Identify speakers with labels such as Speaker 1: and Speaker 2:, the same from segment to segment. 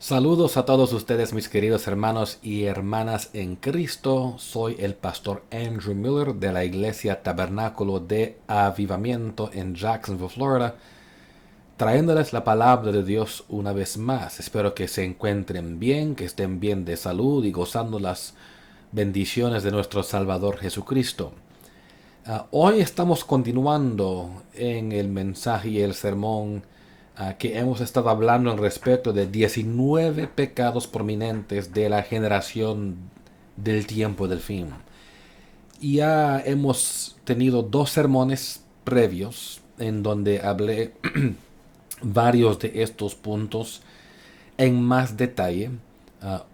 Speaker 1: Saludos a todos ustedes, mis queridos hermanos y hermanas en Cristo. Soy el pastor Andrew Miller de la Iglesia Tabernáculo de Avivamiento en Jacksonville, Florida, trayéndoles la palabra de Dios una vez más. Espero que se encuentren bien, que estén bien de salud y gozando las bendiciones de nuestro Salvador Jesucristo. Hoy estamos continuando en el mensaje y el sermón que hemos estado hablando en respecto de 19 pecados prominentes de la generación del tiempo del fin. Y ya hemos tenido dos sermones previos en donde hablé varios de estos puntos en más detalle.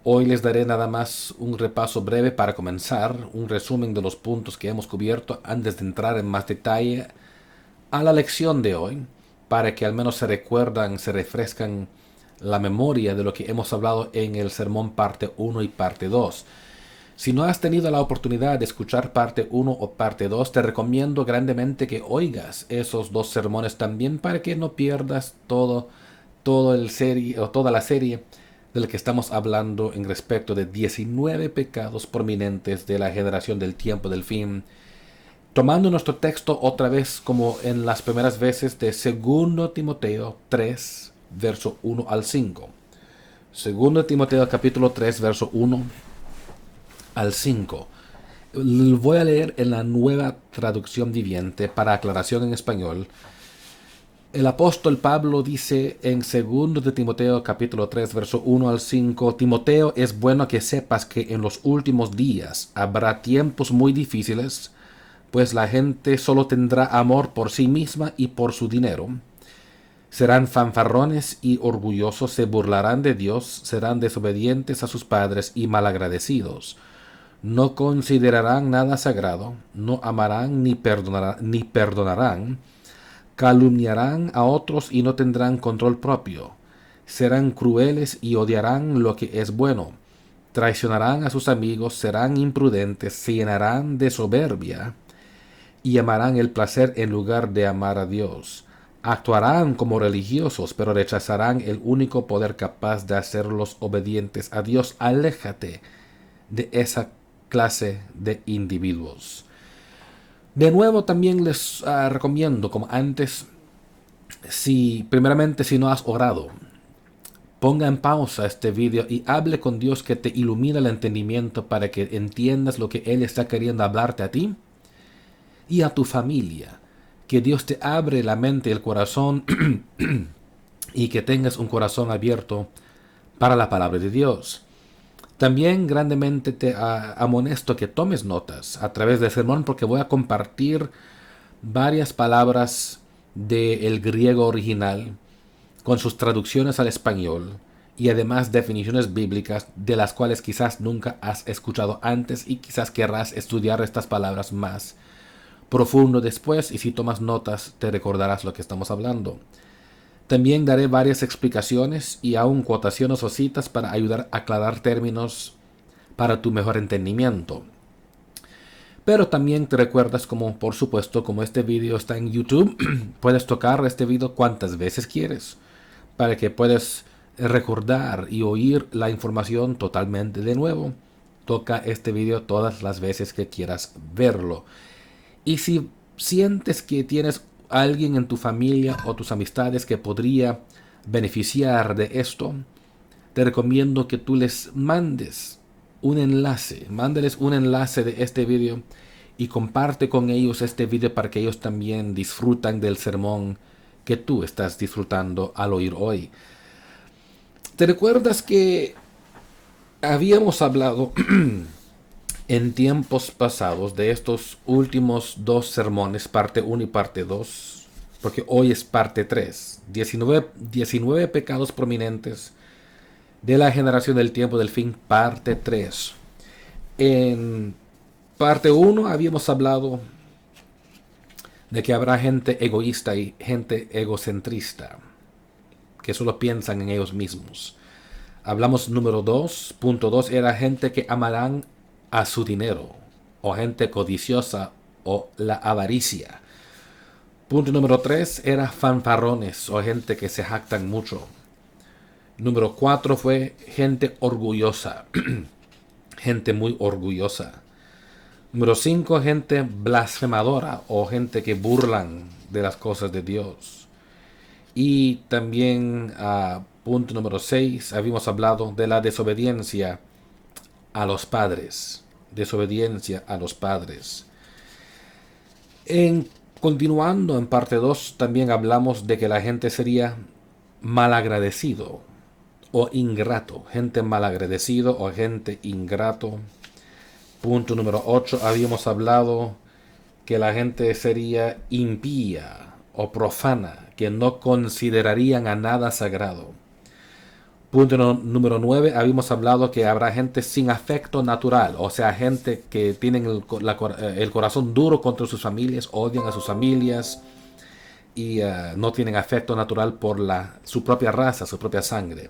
Speaker 1: Hoy les daré nada más un repaso breve para comenzar, un resumen de los puntos que hemos cubierto antes de entrar en más detalle a la lección de hoy, para que al menos se recuerdan, se refrescan la memoria de lo que hemos hablado en el sermón parte 1 y parte 2. Si no has tenido la oportunidad de escuchar parte 1 o parte 2, te recomiendo grandemente que oigas esos dos sermones también para que no pierdas toda la serie de la que estamos hablando en respecto de 19 pecados prominentes de la generación del tiempo del fin, tomando nuestro texto otra vez como en las primeras veces de 2 Timoteo 3, verso 1 al 5. 2 Timoteo capítulo 3, verso 1 al 5. Voy a leer en la nueva traducción viviente para aclaración en español. El apóstol Pablo dice en 2 de Timoteo capítulo 3 verso 1 al 5: Timoteo, es bueno que sepas que en los últimos días habrá tiempos muy difíciles, pues la gente solo tendrá amor por sí misma y por su dinero. Serán fanfarrones y orgullosos, se burlarán de Dios, serán desobedientes a sus padres y malagradecidos. No considerarán nada sagrado, no amarán ni perdonarán, calumniarán a otros y no tendrán control propio. Serán crueles y odiarán lo que es bueno. Traicionarán a sus amigos, serán imprudentes, se llenarán de soberbia y amarán el placer en lugar de amar a Dios. Actuarán como religiosos, pero rechazarán el único poder capaz de hacerlos obedientes a Dios. Aléjate de esa clase de individuos. De nuevo también les recomiendo, como antes, primeramente si no has orado, ponga en pausa este video y hable con Dios, que te ilumine el entendimiento para que entiendas lo que Él está queriendo hablarte a ti y a tu familia. Que Dios te abre la mente y el corazón y que tengas un corazón abierto para la palabra de Dios. También grandemente te amonesto que tomes notas a través del sermón, porque voy a compartir varias palabras del griego original con sus traducciones al español y además definiciones bíblicas de las cuales quizás nunca has escuchado antes y quizás querrás estudiar estas palabras más profundo después, y si tomas notas te recordarás lo que estamos hablando. También daré varias explicaciones y aún cuotaciones o citas para ayudar a aclarar términos para tu mejor entendimiento. Pero también te recuerdas, como por supuesto, como este video está en YouTube, puedes tocar este video cuantas veces quieres para que puedas recordar y oír la información totalmente de nuevo. Toca este video todas las veces que quieras verlo. Y si sientes que tienes alguien en tu familia o tus amistades que podría beneficiar de esto, te recomiendo que tú les mándales un enlace de este video y comparte con ellos este video para que ellos también disfrutan del sermón que tú estás disfrutando al oír hoy. ¿Te recuerdas que habíamos hablado en tiempos pasados de estos últimos dos sermones, parte 1 y parte 2, porque hoy es parte 3, 19 pecados prominentes de la generación del tiempo del fin, parte 3. En parte 1 habíamos hablado de que habrá gente egoísta y gente egocentrista, que solo piensan en ellos mismos. Hablamos número 2, punto 2, era gente que amarán a su dinero, o gente codiciosa, o la avaricia. Punto número 3 era fanfarrones, o gente que se jactan mucho. Número 4 fue gente orgullosa. Gente muy orgullosa. Número 5, gente blasfemadora o gente que burlan de las cosas de Dios. Y también, punto número 6, habíamos hablado de la desobediencia a los padres. Desobediencia a los padres. Continuando en parte 2, también hablamos de que la gente sería malagradecido o ingrato. Gente malagradecido o gente ingrato. Punto número 8, habíamos hablado que la gente sería impía o profana, que no considerarían a nada sagrado. Punto número 9, habíamos hablado que habrá gente sin afecto natural, o sea, gente que tienen el corazón duro contra sus familias, odian a sus familias y no tienen afecto natural por su propia raza, su propia sangre.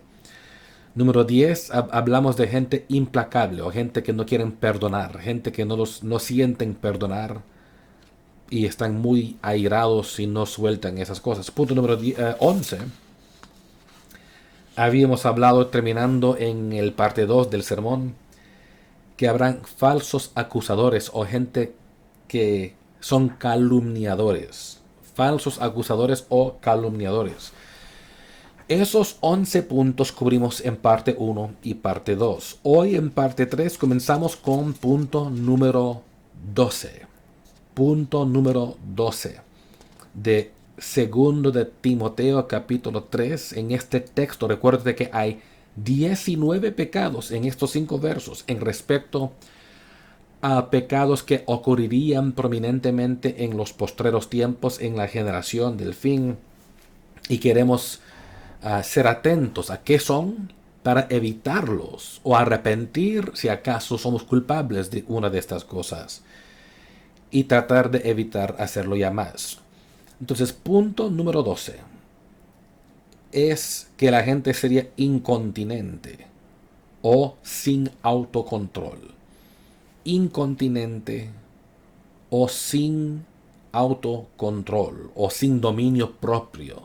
Speaker 1: Número 10, hablamos de gente implacable o gente que no quieren perdonar, gente que no sienten perdonar y están muy airados y no sueltan esas cosas. Punto número 11. Habíamos hablado, terminando en el parte 2 del sermón, que habrán falsos acusadores o gente que son calumniadores. Falsos acusadores o calumniadores. Esos 11 puntos cubrimos en parte 1 y parte 2. Hoy en parte 3 comenzamos con punto número 12. Punto número 12 de segundo de Timoteo capítulo 3. En este texto recuerde que hay 19 pecados en estos 5 versos en respecto a pecados que ocurrirían prominentemente en los postreros tiempos, en la generación del fin, y queremos ser atentos a qué son para evitarlos o arrepentir si acaso somos culpables de una de estas cosas y tratar de evitar hacerlo ya más. Entonces, punto número 12 es que la gente sería incontinente o sin autocontrol. Incontinente o sin autocontrol o sin dominio propio.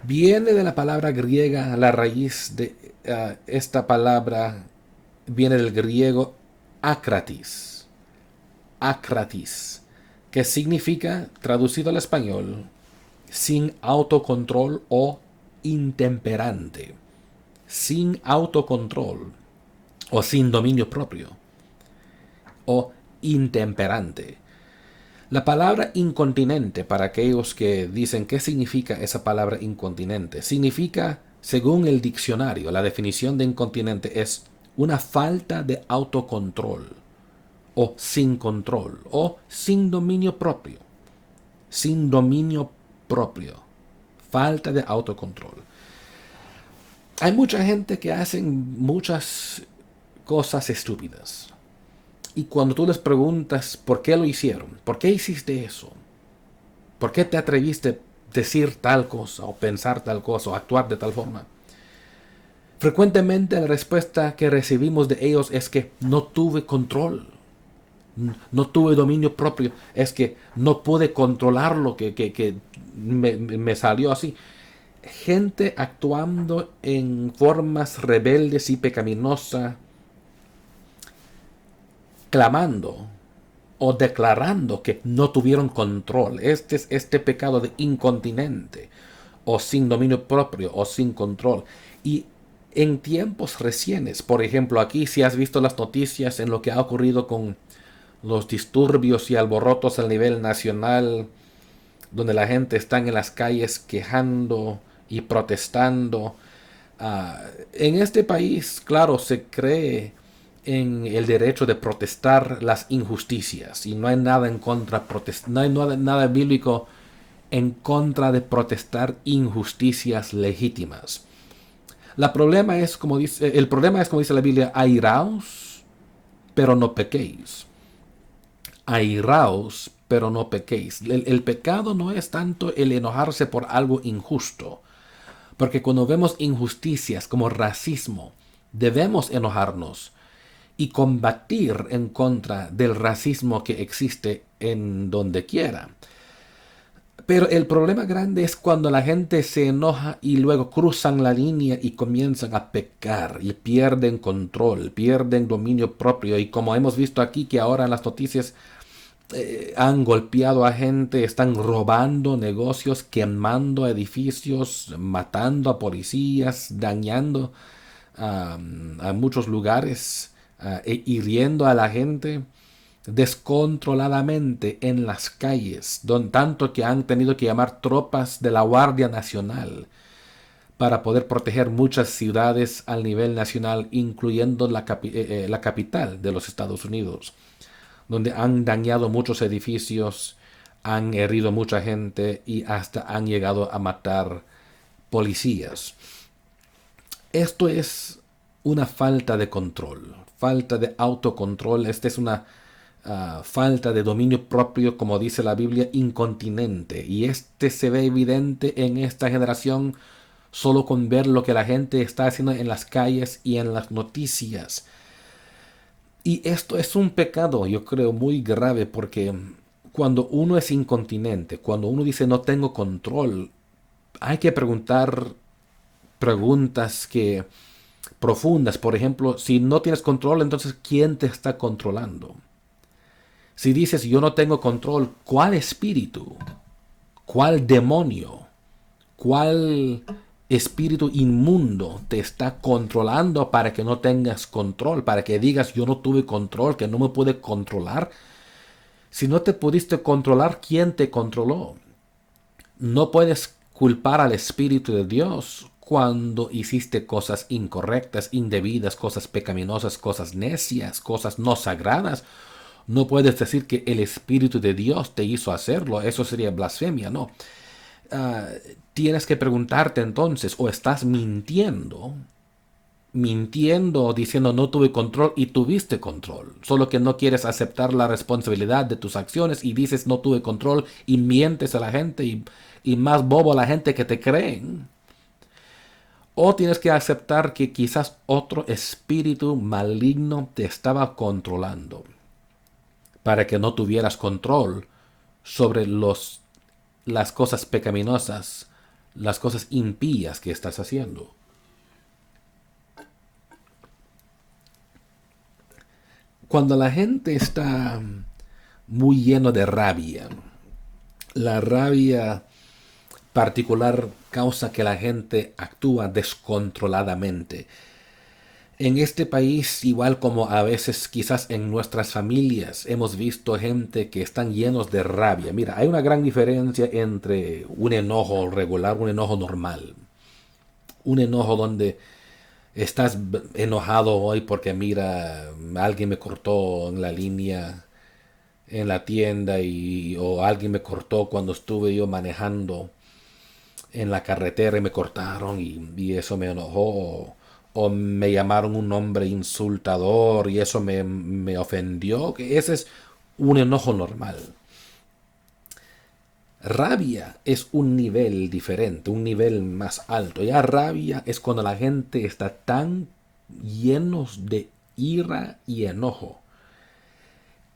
Speaker 1: Viene de la palabra griega, la raíz de esta palabra viene del griego akratis. Akratis, que significa, traducido al español, sin autocontrol o intemperante. Sin autocontrol o sin dominio propio o intemperante. La palabra incontinente, para aquellos que dicen qué significa esa palabra incontinente, significa, según el diccionario, la definición de incontinente es una falta de autocontrol o sin control o sin dominio propio. Sin dominio propio. Falta de autocontrol. Hay mucha gente que hace muchas cosas estúpidas. Y cuando tú les preguntas por qué lo hicieron, por qué hiciste eso, por qué te atreviste a decir tal cosa, o pensar tal cosa, o actuar de tal forma, frecuentemente la respuesta que recibimos de ellos es que no tuve control, no tuve dominio propio, es que no pude controlarlo, que me salió así. Gente actuando en formas rebeldes y pecaminosas, clamando o declarando que no tuvieron control. Este es este pecado de incontinente o sin dominio propio o sin control. Y en tiempos recientes, por ejemplo, aquí si has visto las noticias en lo que ha ocurrido con los disturbios y alborotos a nivel nacional, donde la gente está en las calles quejando y protestando. En este país, claro, se cree en el derecho de protestar las injusticias y no hay nada en contra, no hay nada bíblico en contra de protestar injusticias legítimas. El problema es, como dice la Biblia, airaos, pero no pequéis. Airaos, pero no pequéis. El pecado no es tanto el enojarse por algo injusto, porque cuando vemos injusticias como racismo, debemos enojarnos y combatir en contra del racismo que existe en donde quiera. Pero el problema grande es cuando la gente se enoja y luego cruzan la línea y comienzan a pecar y pierden control, pierden dominio propio. Y como hemos visto aquí que ahora en las noticias han golpeado a gente, están robando negocios, quemando edificios, matando a policías, dañando a muchos lugares, hiriendo a la gente descontroladamente en las calles, tanto que han tenido que llamar tropas de la Guardia Nacional para poder proteger muchas ciudades al nivel nacional, incluyendo la capital de los Estados Unidos, donde han dañado muchos edificios, han herido mucha gente y hasta han llegado a matar policías. Esto es una falta de control, falta de autocontrol. Esta es una falta de dominio propio, como dice la Biblia, incontinente. Y este se ve evidente en esta generación solo con ver lo que la gente está haciendo en las calles y en las noticias. Y esto es un pecado, yo creo, muy grave, porque cuando uno es incontinente, cuando uno dice no tengo control, hay que preguntar preguntas que profundas. Por ejemplo, si no tienes control, entonces ¿quién te está controlando? Si dices yo no tengo control, ¿cuál espíritu? ¿Cuál demonio? ¿Cuál espíritu inmundo te está controlando para que no tengas control? Para que digas yo no tuve control, que no me pude controlar. Si no te pudiste controlar, ¿quién te controló? No puedes culpar al Espíritu de Dios cuando hiciste cosas incorrectas, indebidas, cosas pecaminosas, cosas necias, cosas no sagradas. No puedes decir que el Espíritu de Dios te hizo hacerlo. Eso sería blasfemia, ¿no? Tienes que preguntarte entonces, o estás mintiendo, diciendo no tuve control y tuviste control, solo que no quieres aceptar la responsabilidad de tus acciones y dices no tuve control y mientes a la gente y más bobo a la gente que te creen. O tienes que aceptar que quizás otro espíritu maligno te estaba controlando para que no tuvieras control sobre las cosas pecaminosas, las cosas impías que estás haciendo. Cuando la gente está muy lleno de rabia, la rabia particular causa que la gente actúa descontroladamente. En este país, igual como a veces quizás en nuestras familias, hemos visto gente que están llenos de rabia. Mira, hay una gran diferencia entre un enojo regular, un enojo normal. Un enojo donde estás enojado hoy porque mira, alguien me cortó en la línea en la tienda o alguien me cortó cuando estuve yo manejando en la carretera y me cortaron y eso me enojó. O me llamaron un nombre insultador y eso me ofendió. Que ese es un enojo normal. Rabia es un nivel diferente, un nivel más alto. Ya rabia es cuando la gente está tan llenos de ira y enojo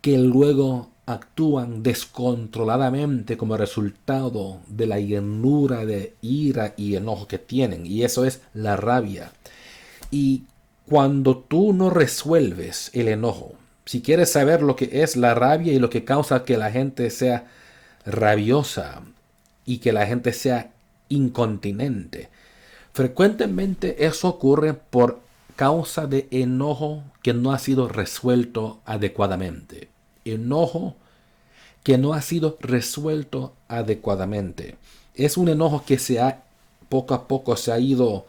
Speaker 1: que luego actúan descontroladamente como resultado de la llenura de ira y enojo que tienen. Y eso es la rabia. Y cuando tú no resuelves el enojo, si quieres saber lo que es la rabia y lo que causa que la gente sea rabiosa y que la gente sea incontinente, frecuentemente eso ocurre por causa de enojo que no ha sido resuelto adecuadamente. Enojo que no ha sido resuelto adecuadamente. Es un enojo que poco a poco se ha ido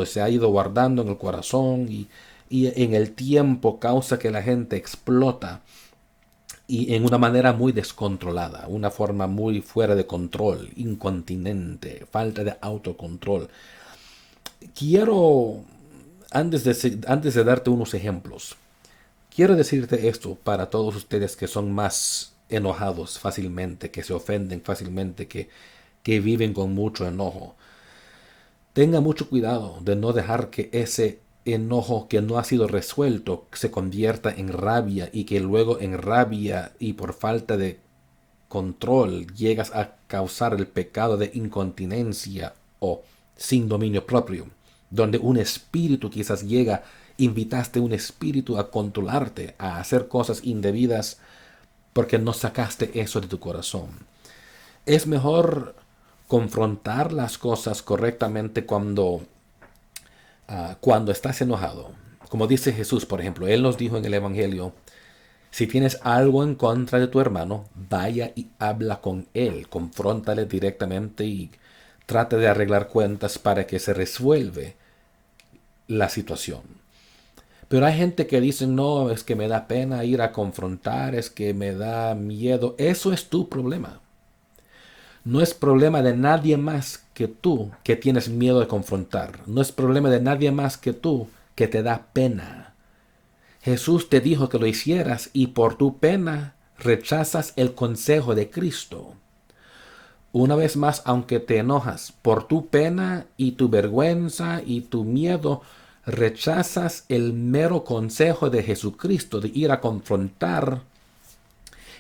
Speaker 1: se ha ido guardando en el corazón y en el tiempo causa que la gente explota y en una manera muy descontrolada, una forma muy fuera de control, incontinente, falta de autocontrol. Quiero, antes de darte unos ejemplos, quiero decirte esto para todos ustedes que son más enojados fácilmente, que se ofenden fácilmente, que viven con mucho enojo. Tenga mucho cuidado de no dejar que ese enojo que no ha sido resuelto se convierta en rabia y que luego en rabia y por falta de control, llegas a causar el pecado de incontinencia o sin dominio propio, donde un espíritu quizás llega, invitaste a un espíritu a controlarte, a hacer cosas indebidas porque no sacaste eso de tu corazón. Es mejor confrontar las cosas correctamente cuando estás enojado. Como dice Jesús, por ejemplo, Él nos dijo en el Evangelio, si tienes algo en contra de tu hermano, vaya y habla con él, confróntale directamente y trate de arreglar cuentas para que se resuelve la situación. Pero hay gente que dice, no, es que me da pena ir a confrontar, es que me da miedo. Eso es tu problema. No es problema de nadie más que tú que tienes miedo de confrontar. No es problema de nadie más que tú que te da pena. Jesús te dijo que lo hicieras y por tu pena rechazas el consejo de Cristo. Una vez más, aunque te enojas por tu pena y tu vergüenza y tu miedo, rechazas el mero consejo de Jesucristo de ir a confrontar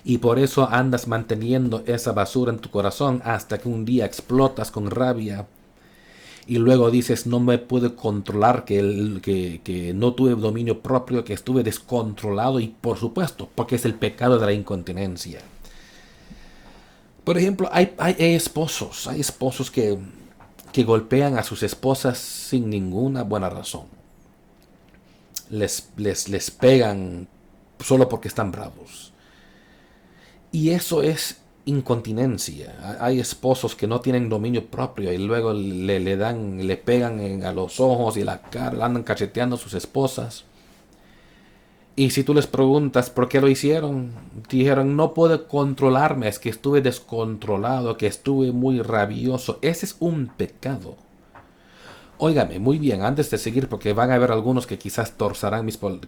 Speaker 1: y por eso andas manteniendo esa basura en tu corazón hasta que un día explotas con rabia y luego dices no me pude controlar, que no tuve dominio propio, que estuve descontrolado y por supuesto, porque es el pecado de la incontinencia. Por ejemplo, hay esposos que golpean a sus esposas sin ninguna buena razón. Les pegan solo porque están bravos. Y eso es incontinencia. Hay esposos que no tienen dominio propio y luego le pegan a los ojos y la cara, andan cacheteando a sus esposas. Y si tú les preguntas por qué lo hicieron, dijeron, no pude controlarme, es que estuve descontrolado, que estuve muy rabioso. Ese es un pecado. Óigame, muy bien, antes de seguir, porque van a haber algunos que quizás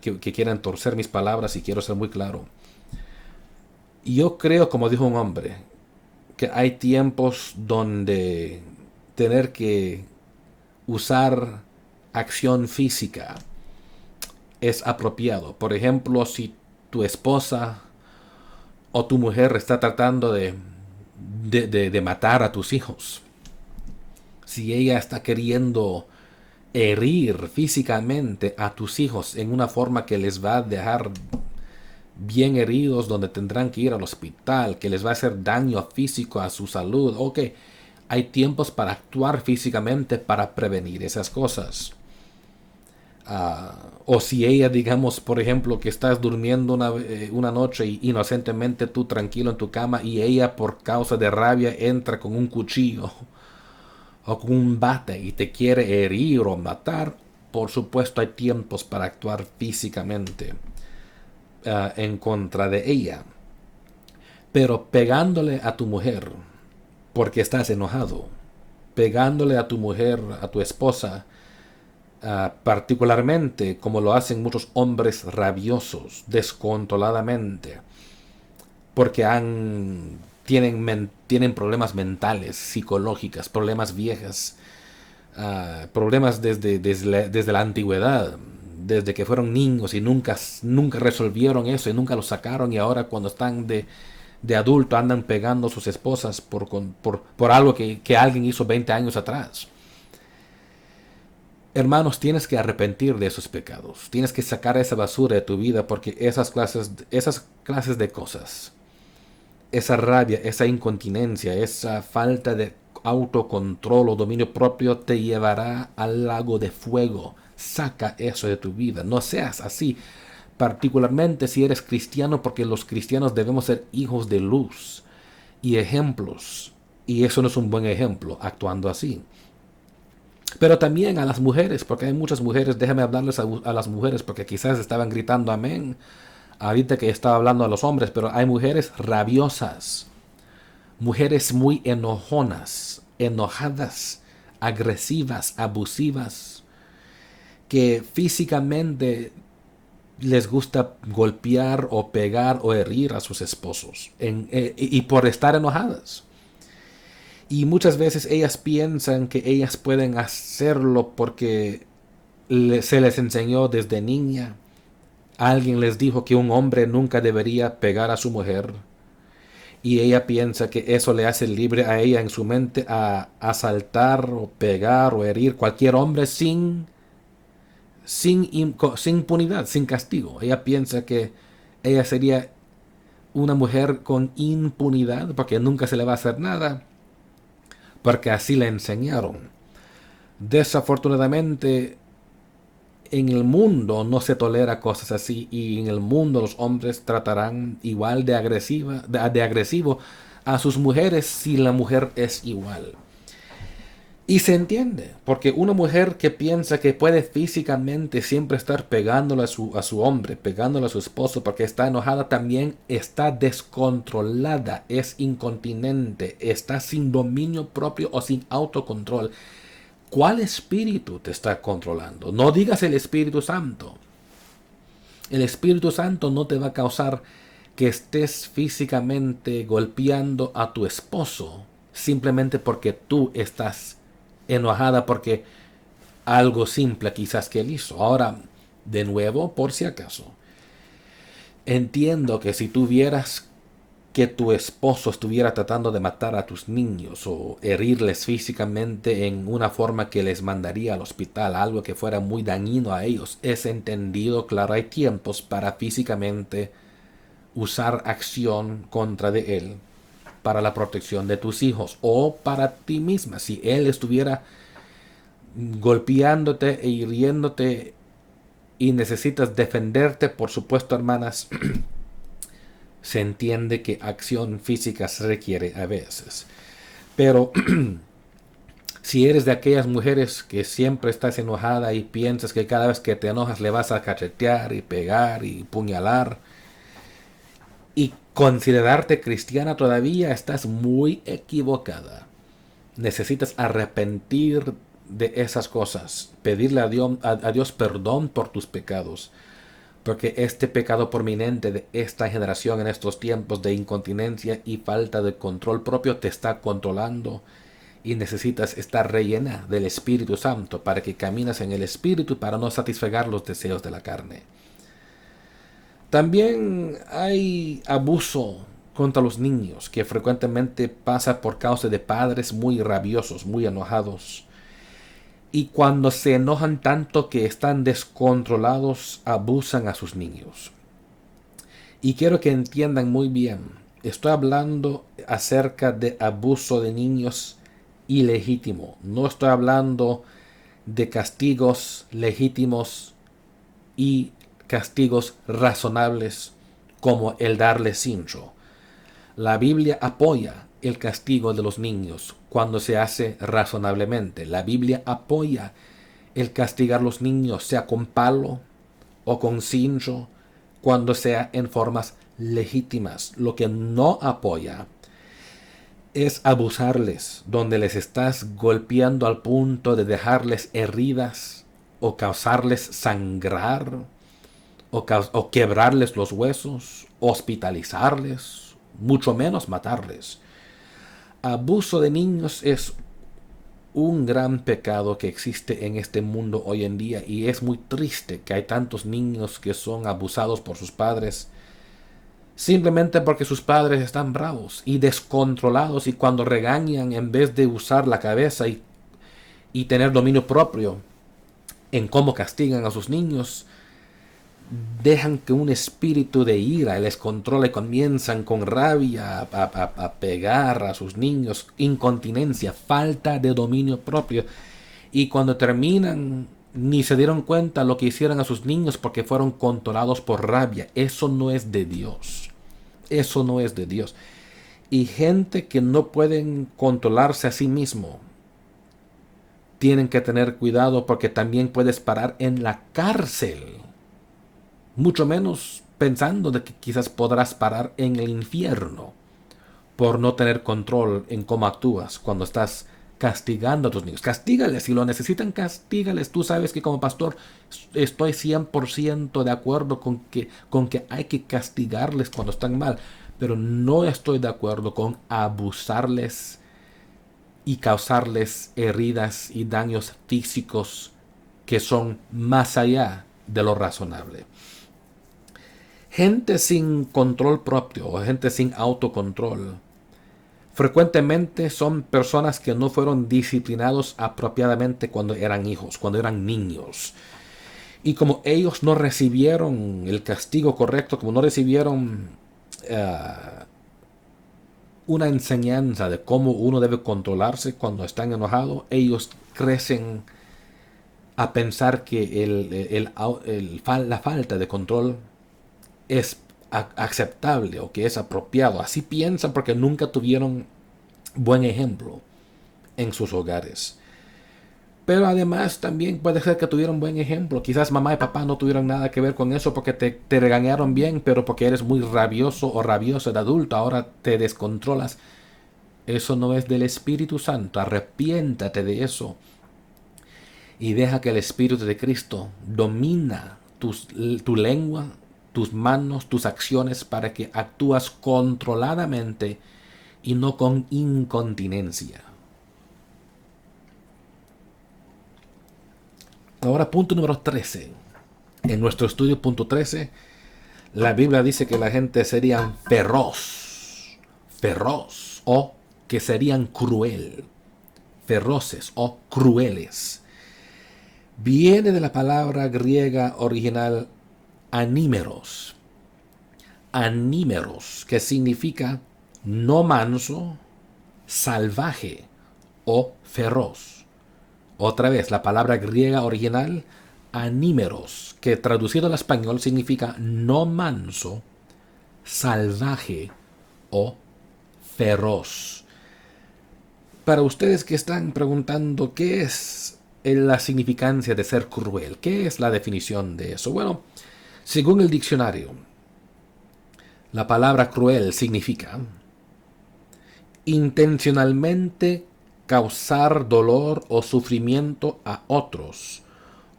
Speaker 1: que quieren torcer mis palabras y quiero ser muy claro. Yo creo, como dijo un hombre, que hay tiempos donde tener que usar acción física es apropiado. Por ejemplo, si tu esposa o tu mujer está tratando de matar a tus hijos, si ella está queriendo herir físicamente a tus hijos en una forma que les va a dejar bien heridos, donde tendrán que ir al hospital, que les va a hacer daño físico a su salud. Ok, hay tiempos para actuar físicamente para prevenir esas cosas. O si ella, digamos, por ejemplo, que estás durmiendo una noche y inocentemente tú tranquilo en tu cama y ella por causa de rabia entra con un cuchillo o con un bate y te quiere herir o matar, por supuesto hay tiempos para actuar físicamente en contra de ella. Pero pegándole a tu mujer porque estás enojado, pegándole a tu mujer, a tu esposa, particularmente como lo hacen muchos hombres rabiosos, descontroladamente, porque tienen problemas mentales, psicológicos, problemas viejas, problemas desde la antigüedad, desde que fueron niños y nunca resolvieron eso y nunca lo sacaron y ahora cuando están de adulto andan pegando a sus esposas por algo que alguien hizo 20 años atrás. Hermanos, tienes que arrepentir de esos pecados. Tienes que sacar esa basura de tu vida porque esas clases de cosas, esa rabia, esa incontinencia, esa falta de autocontrol o dominio propio te llevará al lago de fuego. Saca eso de tu vida. No seas así. Particularmente si eres cristiano, porque los cristianos debemos ser hijos de luz y ejemplos. Y eso no es un buen ejemplo, actuando así. Pero también a las mujeres, porque hay muchas mujeres, déjame hablarles a las mujeres, porque quizás estaban gritando amén ahorita que estaba hablando a los hombres, pero hay mujeres rabiosas, mujeres muy enojadas, agresivas, abusivas, que físicamente les gusta golpear o pegar o herir a sus esposos, y por estar enojadas. Y muchas veces ellas piensan que ellas pueden hacerlo porque se les enseñó desde niña. Alguien les dijo que un hombre nunca debería pegar a su mujer. y ella piensa que eso le hace libre a ella en su mente a asaltar o pegar o herir cualquier hombre sin impunidad, sin castigo. Ella piensa que ella sería una mujer con impunidad porque nunca se le va a hacer nada, porque así le enseñaron. Desafortunadamente, en el mundo no se tolera cosas así, y en el mundo los hombres tratarán igual de agresivo a sus mujeres si la mujer es igual. Y se entiende, porque una mujer que piensa que puede físicamente siempre estar pegándole a su hombre, pegándole a su esposo porque está enojada, también está descontrolada, es incontinente, está sin dominio propio o sin autocontrol. ¿Cuál espíritu te está controlando? No digas el Espíritu Santo. El Espíritu Santo no te va a causar que estés físicamente golpeando a tu esposo simplemente porque tú estás enojada porque algo simple quizás que él hizo. Ahora, de nuevo, por si acaso, entiendo que si tú vieras que tu esposo estuviera tratando de matar a tus niños o herirles físicamente en una forma que les mandaría al hospital, algo que fuera muy dañino a ellos, es entendido, claro, hay tiempos para físicamente usar acción contra de él para la protección de tus hijos o para ti misma. Si él estuviera golpeándote e hiriéndote y necesitas defenderte, por supuesto, hermanas, se entiende que acción física se requiere a veces. Pero si eres de aquellas mujeres que siempre estás enojada y piensas que cada vez que te enojas le vas a cachetear y pegar y puñalar y considerarte cristiana todavía, estás muy equivocada. Necesitas arrepentir de esas cosas, pedirle a Dios perdón por tus pecados. Porque este pecado prominente de esta generación en estos tiempos de incontinencia y falta de control propio te está controlando, y necesitas estar rellena del Espíritu Santo para que camines en el Espíritu para no satisfacer los deseos de la carne. También hay abuso contra los niños que frecuentemente pasa por causa de padres muy rabiosos, muy enojados. Y cuando se enojan tanto que están descontrolados, abusan a sus niños. Y quiero que entiendan muy bien, estoy hablando acerca de abuso de niños ilegítimo. No estoy hablando de castigos legítimos y castigos razonables como el darle cincho. La Biblia apoya el castigo de los niños cuando se hace razonablemente. La Biblia apoya el castigar a los niños, sea con palo o con cincho, cuando sea en formas legítimas. Lo que no apoya es abusarles, donde les estás golpeando al punto de dejarles heridas o causarles sangrar o quebrarles los huesos, hospitalizarles, mucho menos matarles. Abuso de niños es un gran pecado que existe en este mundo hoy en día, y es muy triste que hay tantos niños que son abusados por sus padres simplemente porque sus padres están bravos y descontrolados, y cuando regañan, en vez de usar la cabeza y tener dominio propio en cómo castigan a sus niños, dejan que un espíritu de ira les controle y comienzan con rabia a pegar a sus niños. Incontinencia, falta de dominio propio. Y cuando terminan, ni se dieron cuenta lo que hicieron a sus niños porque fueron controlados por rabia. Eso no es de Dios. Eso no es de Dios. Y gente que no pueden controlarse a sí mismo, tienen que tener cuidado, porque también puedes parar en la cárcel. Mucho menos pensando de que quizás podrás parar en el infierno por no tener control en cómo actúas cuando estás castigando a tus niños. Castígales, si lo necesitan, castígales. Tú sabes que como pastor estoy 100% de acuerdo con que hay que castigarles cuando están mal, pero no estoy de acuerdo con abusarles y causarles heridas y daños físicos que son más allá de lo razonable. Gente sin control propio o gente sin autocontrol frecuentemente son personas que no fueron disciplinados apropiadamente cuando eran hijos, cuando eran niños. Y como ellos no recibieron el castigo correcto, como no recibieron una enseñanza de cómo uno debe controlarse cuando están enojados, ellos crecen a pensar que la falta de control es aceptable o que es apropiado. Así piensan porque nunca tuvieron buen ejemplo en sus hogares. Pero además también puede ser que tuvieron buen ejemplo. Quizás mamá y papá no tuvieron nada que ver con eso porque te regañaron bien, pero porque eres muy rabioso o rabioso de adulto, ahora te descontrolas. Eso no es del Espíritu Santo. Arrepiéntate de eso y deja que el Espíritu de Cristo domina tu lengua, tus manos, tus acciones para que actúas controladamente y no con incontinencia. Ahora, punto número 13. En nuestro estudio, punto 13, la Biblia dice que la gente sería feroz, o que serían feroces o crueles. Viene de la palabra griega original anímeros, que significa no manso, salvaje o feroz. Otra vez, la palabra griega original anímeros, que traducido al español significa no manso, salvaje o feroz. Para ustedes que están preguntando qué es la significancia de ser cruel, ¿qué es la definición de eso? Bueno, según el diccionario, la palabra cruel significa intencionalmente causar dolor o sufrimiento a otros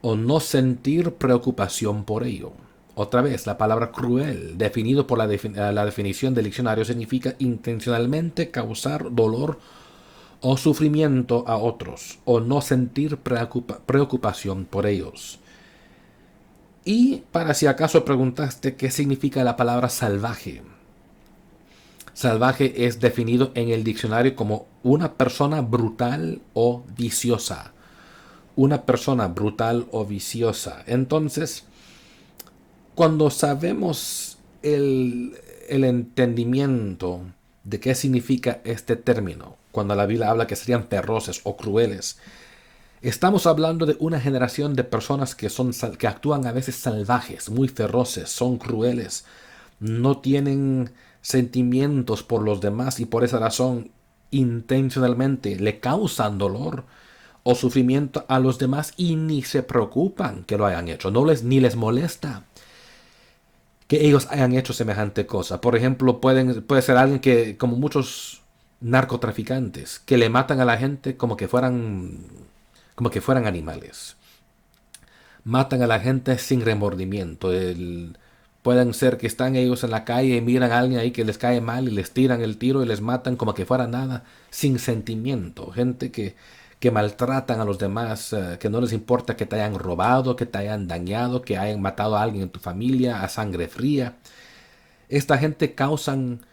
Speaker 1: o no sentir preocupación por ello. Otra vez, la palabra cruel, definido por la definición del diccionario, significa intencionalmente causar dolor o sufrimiento a otros o no sentir preocupación por ellos. Y para si acaso preguntaste qué significa la palabra salvaje. Salvaje es definido en el diccionario como una persona brutal o viciosa. Una persona brutal o viciosa. Entonces, cuando sabemos el entendimiento de qué significa este término, cuando la Biblia habla que serían feroces o crueles, estamos hablando de una generación de personas que actúan a veces salvajes, muy feroces, son crueles, no tienen sentimientos por los demás y por esa razón intencionalmente le causan dolor o sufrimiento a los demás y ni se preocupan que lo hayan hecho, ni les molesta que ellos hayan hecho semejante cosa. Por ejemplo, puede ser alguien que, como muchos narcotraficantes, que le matan a la gente como que fueran animales. Matan a la gente sin remordimiento. Pueden ser que están ellos en la calle y miran a alguien ahí que les cae mal y les tiran el tiro y les matan como que fuera nada, sin sentimiento. Gente que maltratan a los demás, que no les importa que te hayan robado, que te hayan dañado, que hayan matado a alguien en tu familia a sangre fría. Esta gente causan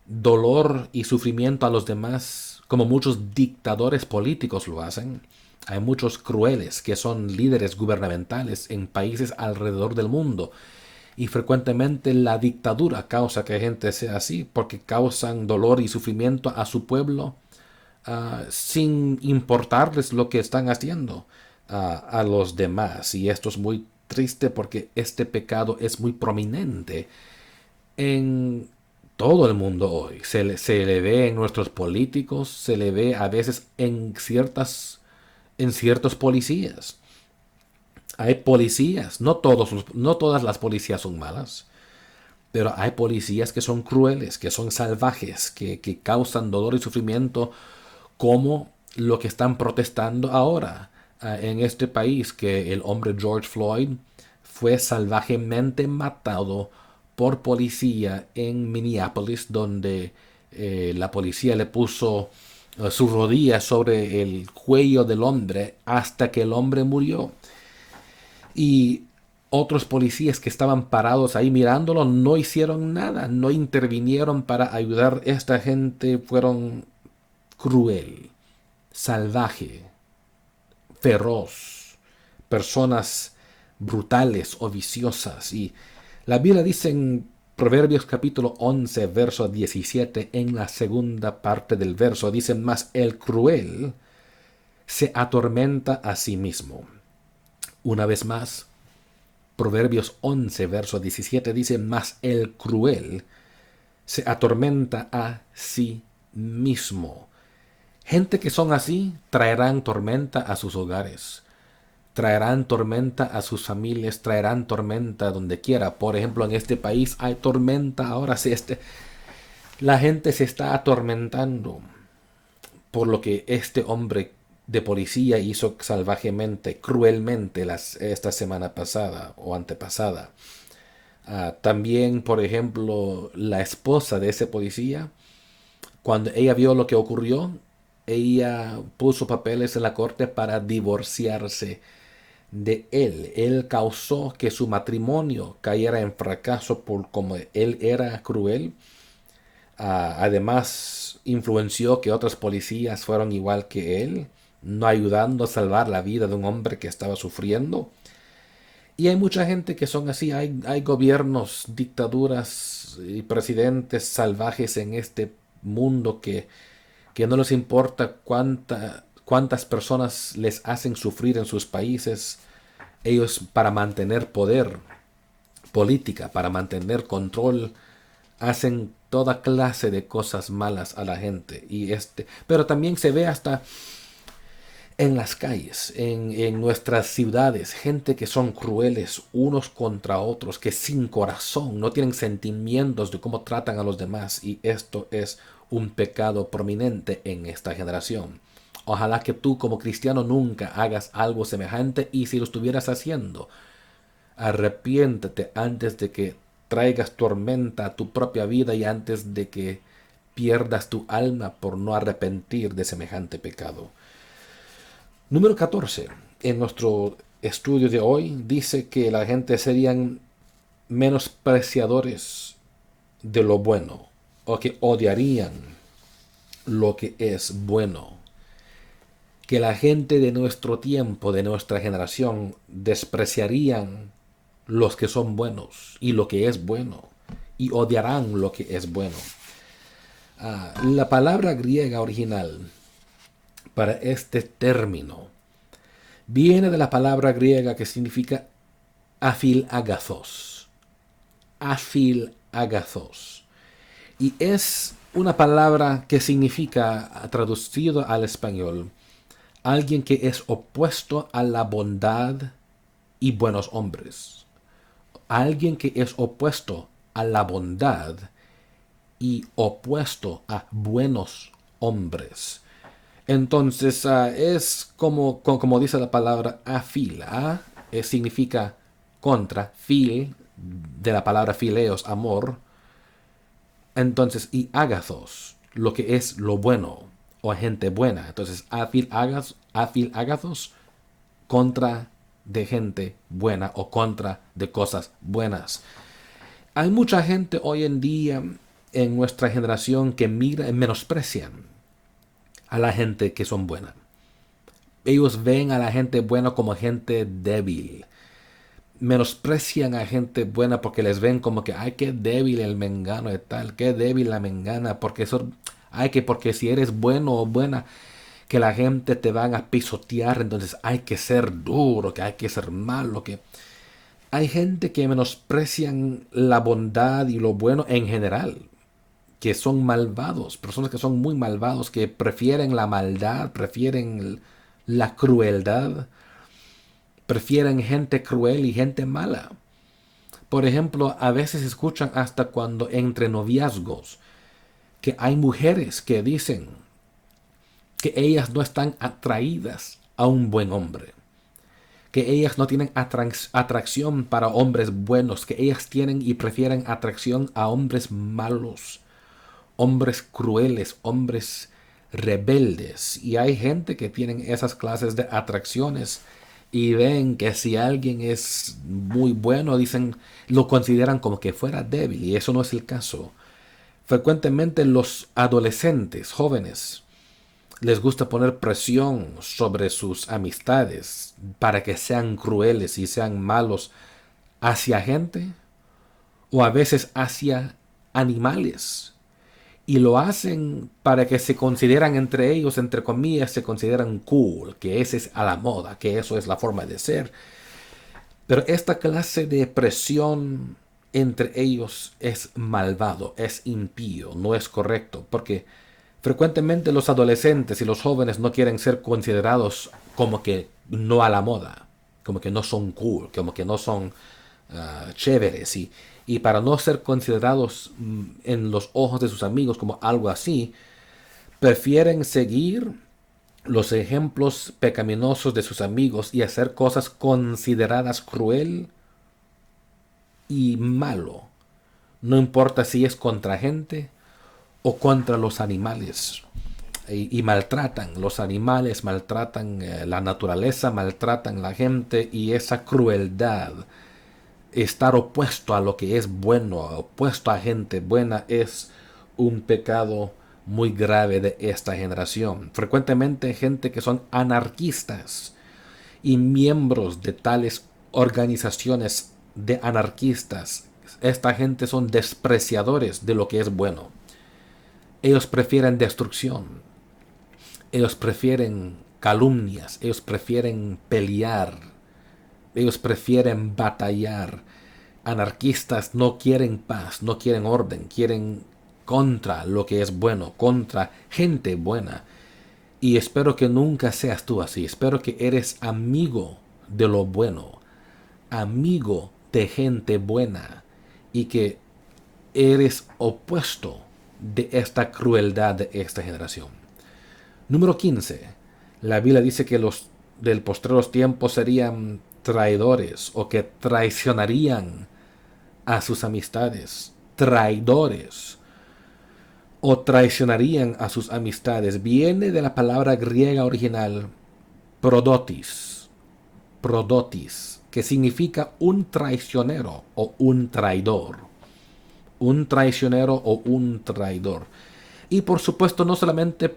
Speaker 1: dolor y sufrimiento a los demás, como muchos dictadores políticos lo hacen. Hay muchos crueles que son líderes gubernamentales en países alrededor del mundo. Y frecuentemente la dictadura causa que gente sea así, porque causan dolor y sufrimiento a su pueblo sin importarles lo que están haciendo a los demás. Y esto es muy triste porque este pecado es muy prominente en todo el mundo hoy. Se le ve en nuestros políticos, se le ve a veces en ciertos policías. Hay policías, no todas las policías son malas, pero hay policías que son crueles, que son salvajes, que causan dolor y sufrimiento, como lo que están protestando ahora en este país, que el hombre George Floyd fue salvajemente matado por policía en Minneapolis, donde la policía le puso su rodilla sobre el cuello del hombre hasta que el hombre murió. Y Otros policías que estaban parados ahí mirándolo no hicieron nada, no intervinieron para ayudar. Esta gente fueron cruel, salvaje, feroz, personas brutales o viciosas. Y la Biblia dice en Proverbios capítulo 11, verso 17, en la segunda parte del verso, dice: mas el cruel se atormenta a sí mismo. Una vez más, Proverbios 11, verso 17 dice: mas el cruel se atormenta a sí mismo. Gente que son así traerán tormenta a sus hogares, traerán tormenta a sus familias, traerán tormenta donde quiera. Por ejemplo, en este país hay tormenta ahora. Sí, la gente se está atormentando por lo que este hombre de policía hizo salvajemente, cruelmente esta semana pasada o antepasada. También, por ejemplo, la esposa de ese policía, cuando ella vio lo que ocurrió, ella puso papeles en la corte para divorciarse de él. Él causó que su matrimonio cayera en fracaso por como él era cruel. Además, influenció que otros policías fueron igual que él, no ayudando a salvar la vida de un hombre que estaba sufriendo. Y hay mucha gente que son así. Hay gobiernos, dictaduras y presidentes salvajes en este mundo que no les importa cuántas personas les hacen sufrir en sus países. Ellos, para mantener poder política, para mantener control, hacen toda clase de cosas malas a la gente. Pero también se ve hasta en las calles, en nuestras ciudades, gente que son crueles unos contra otros, que sin corazón, no tienen sentimientos de cómo tratan a los demás. Y esto es un pecado prominente en esta generación. Ojalá que tú como cristiano nunca hagas algo semejante, y si lo estuvieras haciendo, arrepiéntete antes de que traigas tormenta a tu propia vida y antes de que pierdas tu alma por no arrepentir de semejante pecado. Número 14. En nuestro estudio de hoy dice que la gente serían menospreciadores de lo bueno, o que odiarían lo que es bueno. Que la gente de nuestro tiempo, de nuestra generación, despreciarían los que son buenos y lo que es bueno, y odiarán lo que es bueno. La palabra griega original para este término viene de la palabra griega que significa afilagathos. Afilagathos. Y es una palabra que significa, traducido al español, alguien que es opuesto a la bondad y buenos hombres. Alguien que es opuesto a la bondad y opuesto a buenos hombres. Entonces es como dice la palabra afila, significa contra, fil, de la palabra fileos, amor. Entonces, y agathos, lo que es lo bueno, o gente buena. Entonces, afilagathos, contra de gente buena o contra de cosas buenas. Hay mucha gente hoy en día en nuestra generación que menosprecian a la gente que son buena. Ellos ven a la gente buena como gente débil. Menosprecian a gente buena porque les ven como que, ay, qué débil el mengano de tal, qué débil la mengana, porque porque si eres bueno o buena, que la gente te van a pisotear, entonces hay que ser duro, que hay que ser malo, que hay gente que menosprecian la bondad y lo bueno en general, que son malvados, personas que son muy malvados, que prefieren la maldad, prefieren la crueldad, prefieren gente cruel y gente mala. Por ejemplo, a veces escuchan hasta cuando entre noviazgos que hay mujeres que dicen que ellas no están atraídas a un buen hombre, que ellas no tienen atracción para hombres buenos, que ellas tienen y prefieren atracción a hombres malos, hombres crueles, hombres rebeldes. Y hay gente que tienen esas clases de atracciones y ven que si alguien es muy bueno, dicen, lo consideran como que fuera débil, y eso no es el caso. Frecuentemente los adolescentes, jóvenes, les gusta poner presión sobre sus amistades para que sean crueles y sean malos hacia gente o a veces hacia animales. Y lo hacen para que se consideran entre ellos, entre comillas, se consideran cool, que ese es a la moda, que eso es la forma de ser. Pero esta clase de presión entre ellos es malvado, es impío, no es correcto, porque frecuentemente los adolescentes y los jóvenes no quieren ser considerados como que no a la moda, como que no son cool, como que no son chéveres y para no ser considerados en los ojos de sus amigos como algo así, prefieren seguir los ejemplos pecaminosos de sus amigos y hacer cosas consideradas cruel y malo. No importa si es contra gente o contra los animales. Y maltratan los animales, maltratan la naturaleza, maltratan la gente y esa crueldad, estar opuesto a lo que es bueno, opuesto a gente buena, es un pecado muy grave de esta generación. Frecuentemente gente que son anarquistas y miembros de tales organizaciones de anarquistas, esta gente son despreciadores de lo que es bueno. Ellos prefieren destrucción, ellos prefieren calumnias, ellos prefieren pelear, ellos prefieren batallar. Anarquistas no quieren paz, no quieren orden, quieren contra lo que es bueno, contra gente buena. Y espero que nunca seas tú así. Espero que eres amigo de lo bueno, amigo de gente buena y que eres opuesto de esta crueldad de esta generación. Número 15. La Biblia dice que los del postreros tiempos serían traidores o que traicionarían a sus amistades. Traidores o traicionarían a sus amistades. Viene de la palabra griega original prodotis. Prodotis, que significa un traicionero o un traidor. Un traicionero o un traidor. Y por supuesto no solamente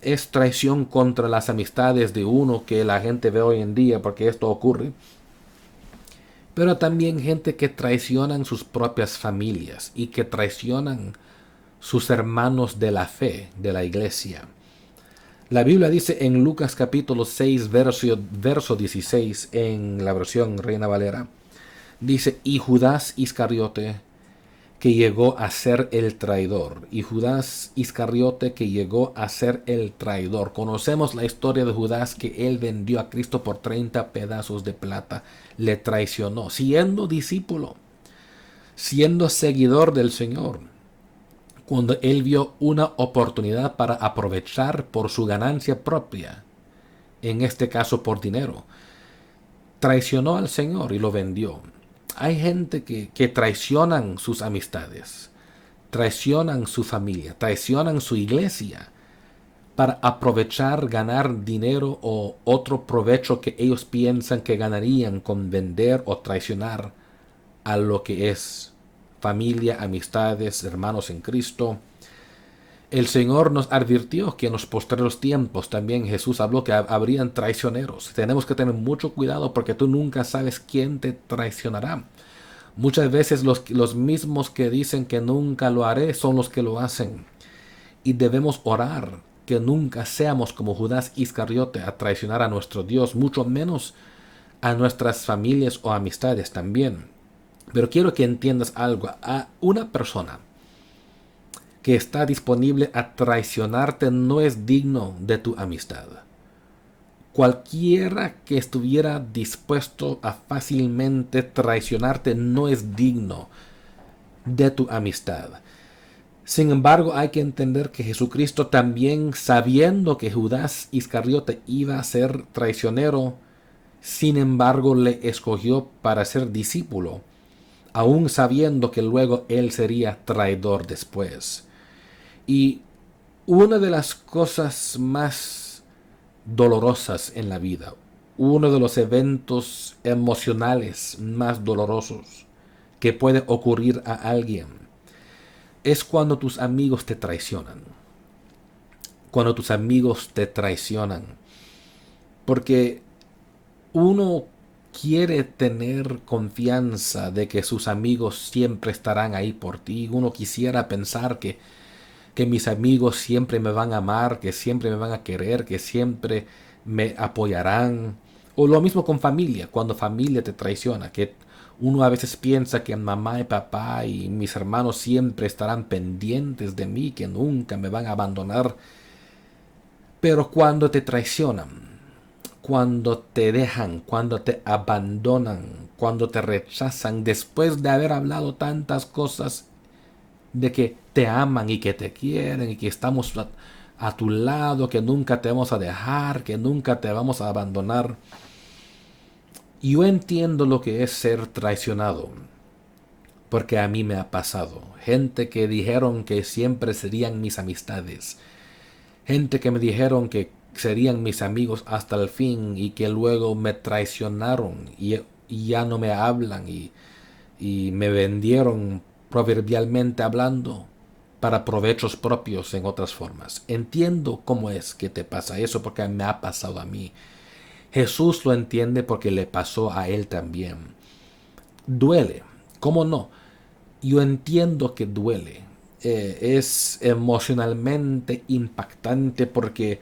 Speaker 1: es traición contra las amistades de uno que la gente ve hoy en día, porque esto ocurre, pero también gente que traicionan sus propias familias y que traicionan sus hermanos de la fe, de la iglesia. La Biblia dice en Lucas capítulo 6, verso 16, en la versión Reina Valera, dice, y Judas Iscariote, que llegó a ser el traidor. Y Judas Iscariote que llegó a ser el traidor. Conocemos la historia de Judas, que él vendió a Cristo por 30 pedazos de plata. Le traicionó, siendo discípulo, siendo seguidor del Señor. Cuando él vio una oportunidad para aprovechar por su ganancia propia, en este caso por dinero, traicionó al Señor y lo vendió. Hay gente que traicionan sus amistades, traicionan su familia, traicionan su iglesia para aprovechar, ganar dinero o otro provecho que ellos piensan que ganarían con vender o traicionar a lo que es familia, amistades, hermanos en Cristo. El Señor nos advirtió que en los postreros tiempos también Jesús habló que habrían traicioneros. Tenemos que tener mucho cuidado porque tú nunca sabes quién te traicionará. Muchas veces los mismos que dicen que nunca lo haré son los que lo hacen. Y debemos orar que nunca seamos como Judas Iscariote a traicionar a nuestro Dios, mucho menos a nuestras familias o amistades también. Pero quiero que entiendas algo. A una persona que está disponible a traicionarte no es digno de tu amistad. Cualquiera que estuviera dispuesto a fácilmente traicionarte no es digno de tu amistad. Sin embargo, hay que entender que Jesucristo también, sabiendo que Judas Iscariote iba a ser traicionero, sin embargo le escogió para ser discípulo, aun sabiendo que luego él sería traidor después. Y una de las cosas más dolorosas en la vida, Uno de los eventos emocionales más dolorosos que puede ocurrir a alguien es cuando tus amigos te traicionan. Cuando tus amigos te traicionan. Porque uno quiere tener confianza de que sus amigos siempre estarán ahí por ti. Uno quisiera pensar que mis amigos siempre me van a amar, que siempre me van a querer, que siempre me apoyarán. O lo mismo con familia, cuando familia te traiciona, que uno a veces piensa que mamá y papá y mis hermanos siempre estarán pendientes de mí, que nunca me van a abandonar. Pero cuando te traicionan, cuando te dejan, cuando te abandonan, cuando te rechazan, después de haber hablado tantas cosas de que te aman y que te quieren y que estamos a tu lado, que nunca te vamos a dejar, que nunca te vamos a abandonar. Yo entiendo lo que es ser traicionado, porque a mí me ha pasado. Gente que dijeron que siempre serían mis amistades. Gente que me dijeron que serían mis amigos hasta el fin y que luego me traicionaron y ya no me hablan y me vendieron proverbialmente hablando para provechos propios en otras formas. Entiendo cómo es que te pasa eso porque me ha pasado a mí. Jesús lo entiende porque le pasó a él también. Duele, ¿cómo no? Yo entiendo que duele. Es emocionalmente impactante porque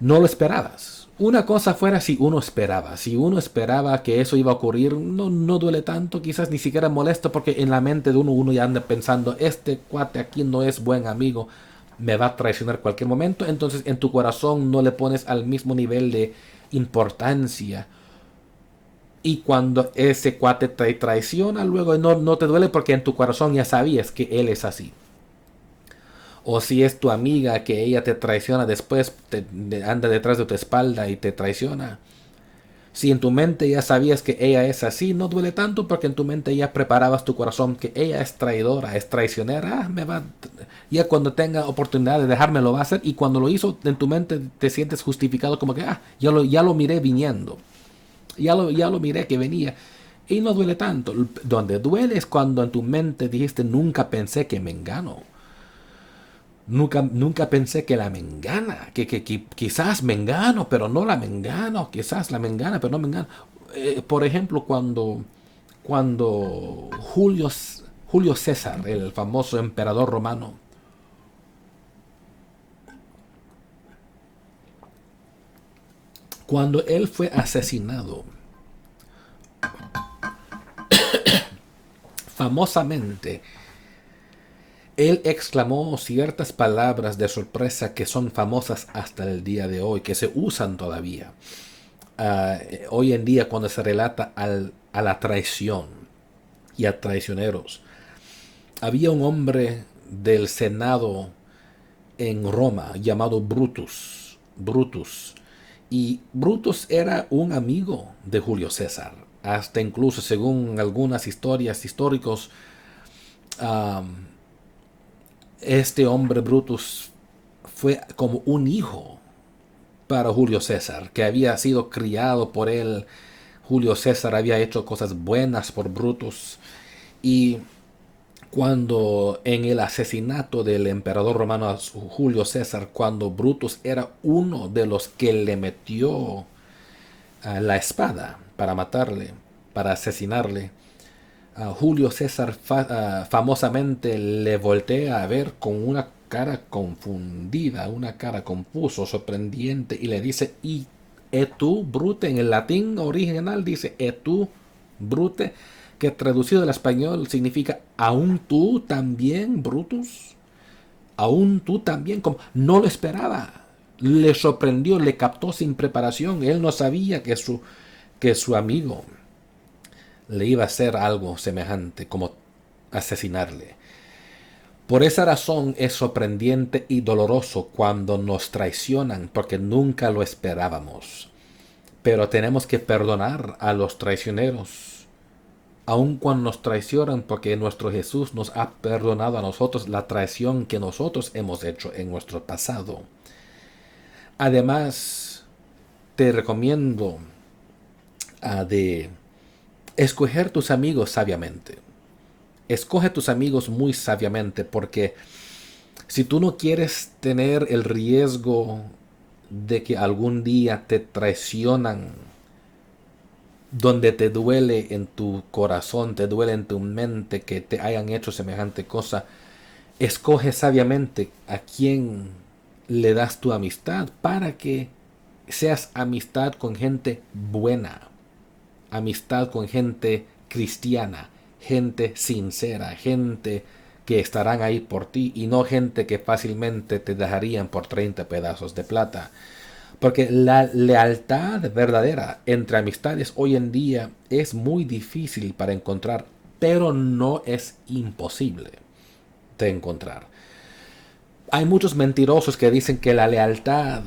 Speaker 1: no lo esperabas. Una cosa fuera si uno esperaba. Si uno esperaba que eso iba a ocurrir, no duele tanto, quizás ni siquiera molesta porque en la mente de uno ya anda pensando, este cuate aquí no es buen amigo, me va a traicionar cualquier momento. Entonces en tu corazón no le pones al mismo nivel de importancia. Y cuando ese cuate te traiciona, luego no te duele porque en tu corazón ya sabías que él es así. O si es tu amiga que ella te traiciona después, anda detrás de tu espalda y te traiciona. Si en tu mente ya sabías que ella es así, no duele tanto porque en tu mente ya preparabas tu corazón que ella es traidora, es traicionera. Ya cuando tenga oportunidad de dejarme lo va a hacer. Y cuando lo hizo, en tu mente te sientes justificado como que ya lo miré viniendo. Ya lo miré que venía. Y no duele tanto. Donde duele es cuando en tu mente dijiste nunca pensé que me engano. Nunca pensé que la Mengana, que quizás Mengano, pero no la Mengano, quizás la Mengana, pero no Mengano. Por ejemplo, cuando Julio César, el famoso emperador romano, cuando él fue asesinado, famosamente, él exclamó ciertas palabras de sorpresa que son famosas hasta el día de hoy, que se usan todavía. Hoy en día cuando se relata a la traición y a traicioneros. Había un hombre del Senado en Roma llamado Brutus. Brutus. Y Brutus era un amigo de Julio César. Hasta incluso según algunas historias históricos, um, este hombre Brutus fue como un hijo para Julio César, que había sido criado por él. Julio César había hecho cosas buenas por Brutus. Y cuando en el asesinato del emperador romano Julio César, cuando Brutus era uno de los que le metió la espada para matarle, para asesinarle, Julio César famosamente le voltea a ver con una cara confundida, una cara confuso, sorprendente, y le dice, ¿y tú, Brute? En el latín original dice, tú, Brute, que traducido al español significa, ¿aún tú también, Brutus? ¿Aún tú también? Como, no lo esperaba, le sorprendió, le captó sin preparación, él no sabía que su amigo le iba a hacer algo semejante como asesinarle. Por esa razón es sorprendente y doloroso cuando nos traicionan porque nunca lo esperábamos. Pero tenemos que perdonar a los traicioneros, aun cuando nos traicionan, porque nuestro Jesús nos ha perdonado a nosotros la traición que nosotros hemos hecho en nuestro pasado. Además, te recomiendo de escoger tus amigos sabiamente. Escoge tus amigos muy sabiamente, porque si tú no quieres tener el riesgo de que algún día te traicionan, donde te duele en tu corazón, te duele en tu mente que te hayan hecho semejante cosa, escoge sabiamente a quién le das tu amistad para que seas amistad con gente buena, amistad con gente cristiana, gente sincera, gente que estarán ahí por ti y no gente que fácilmente te dejarían por 30 pedazos de plata. Porque la lealtad verdadera entre amistades hoy en día es muy difícil para encontrar, pero no es imposible de encontrar. Hay muchos mentirosos que dicen que la lealtad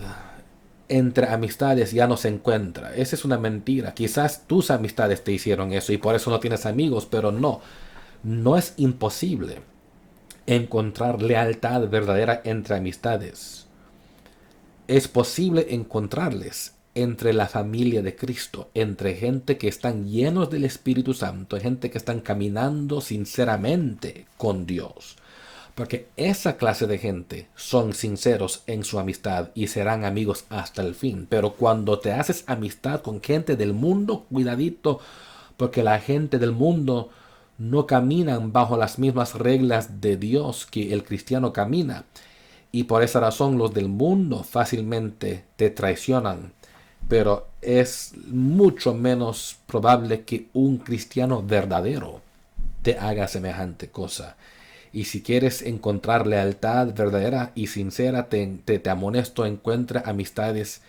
Speaker 1: entre amistades ya no se encuentra. Esa es una mentira. Quizás tus amistades te hicieron eso y por eso no tienes amigos, pero no es imposible encontrar lealtad verdadera entre amistades. Es posible encontrarles entre la familia de Cristo, entre gente que están llenos del Espíritu Santo, gente que están caminando sinceramente con Dios. Porque esa clase de gente son sinceros en su amistad y serán amigos hasta el fin. Pero cuando te haces amistad con gente del mundo, cuidadito, porque la gente del mundo no caminan bajo las mismas reglas de Dios que el cristiano camina. Y por esa razón los del mundo fácilmente te traicionan. Pero es mucho menos probable que un cristiano verdadero te haga semejante cosa. Y si quieres encontrar lealtad verdadera y sincera, te amonesto, encuentra amistades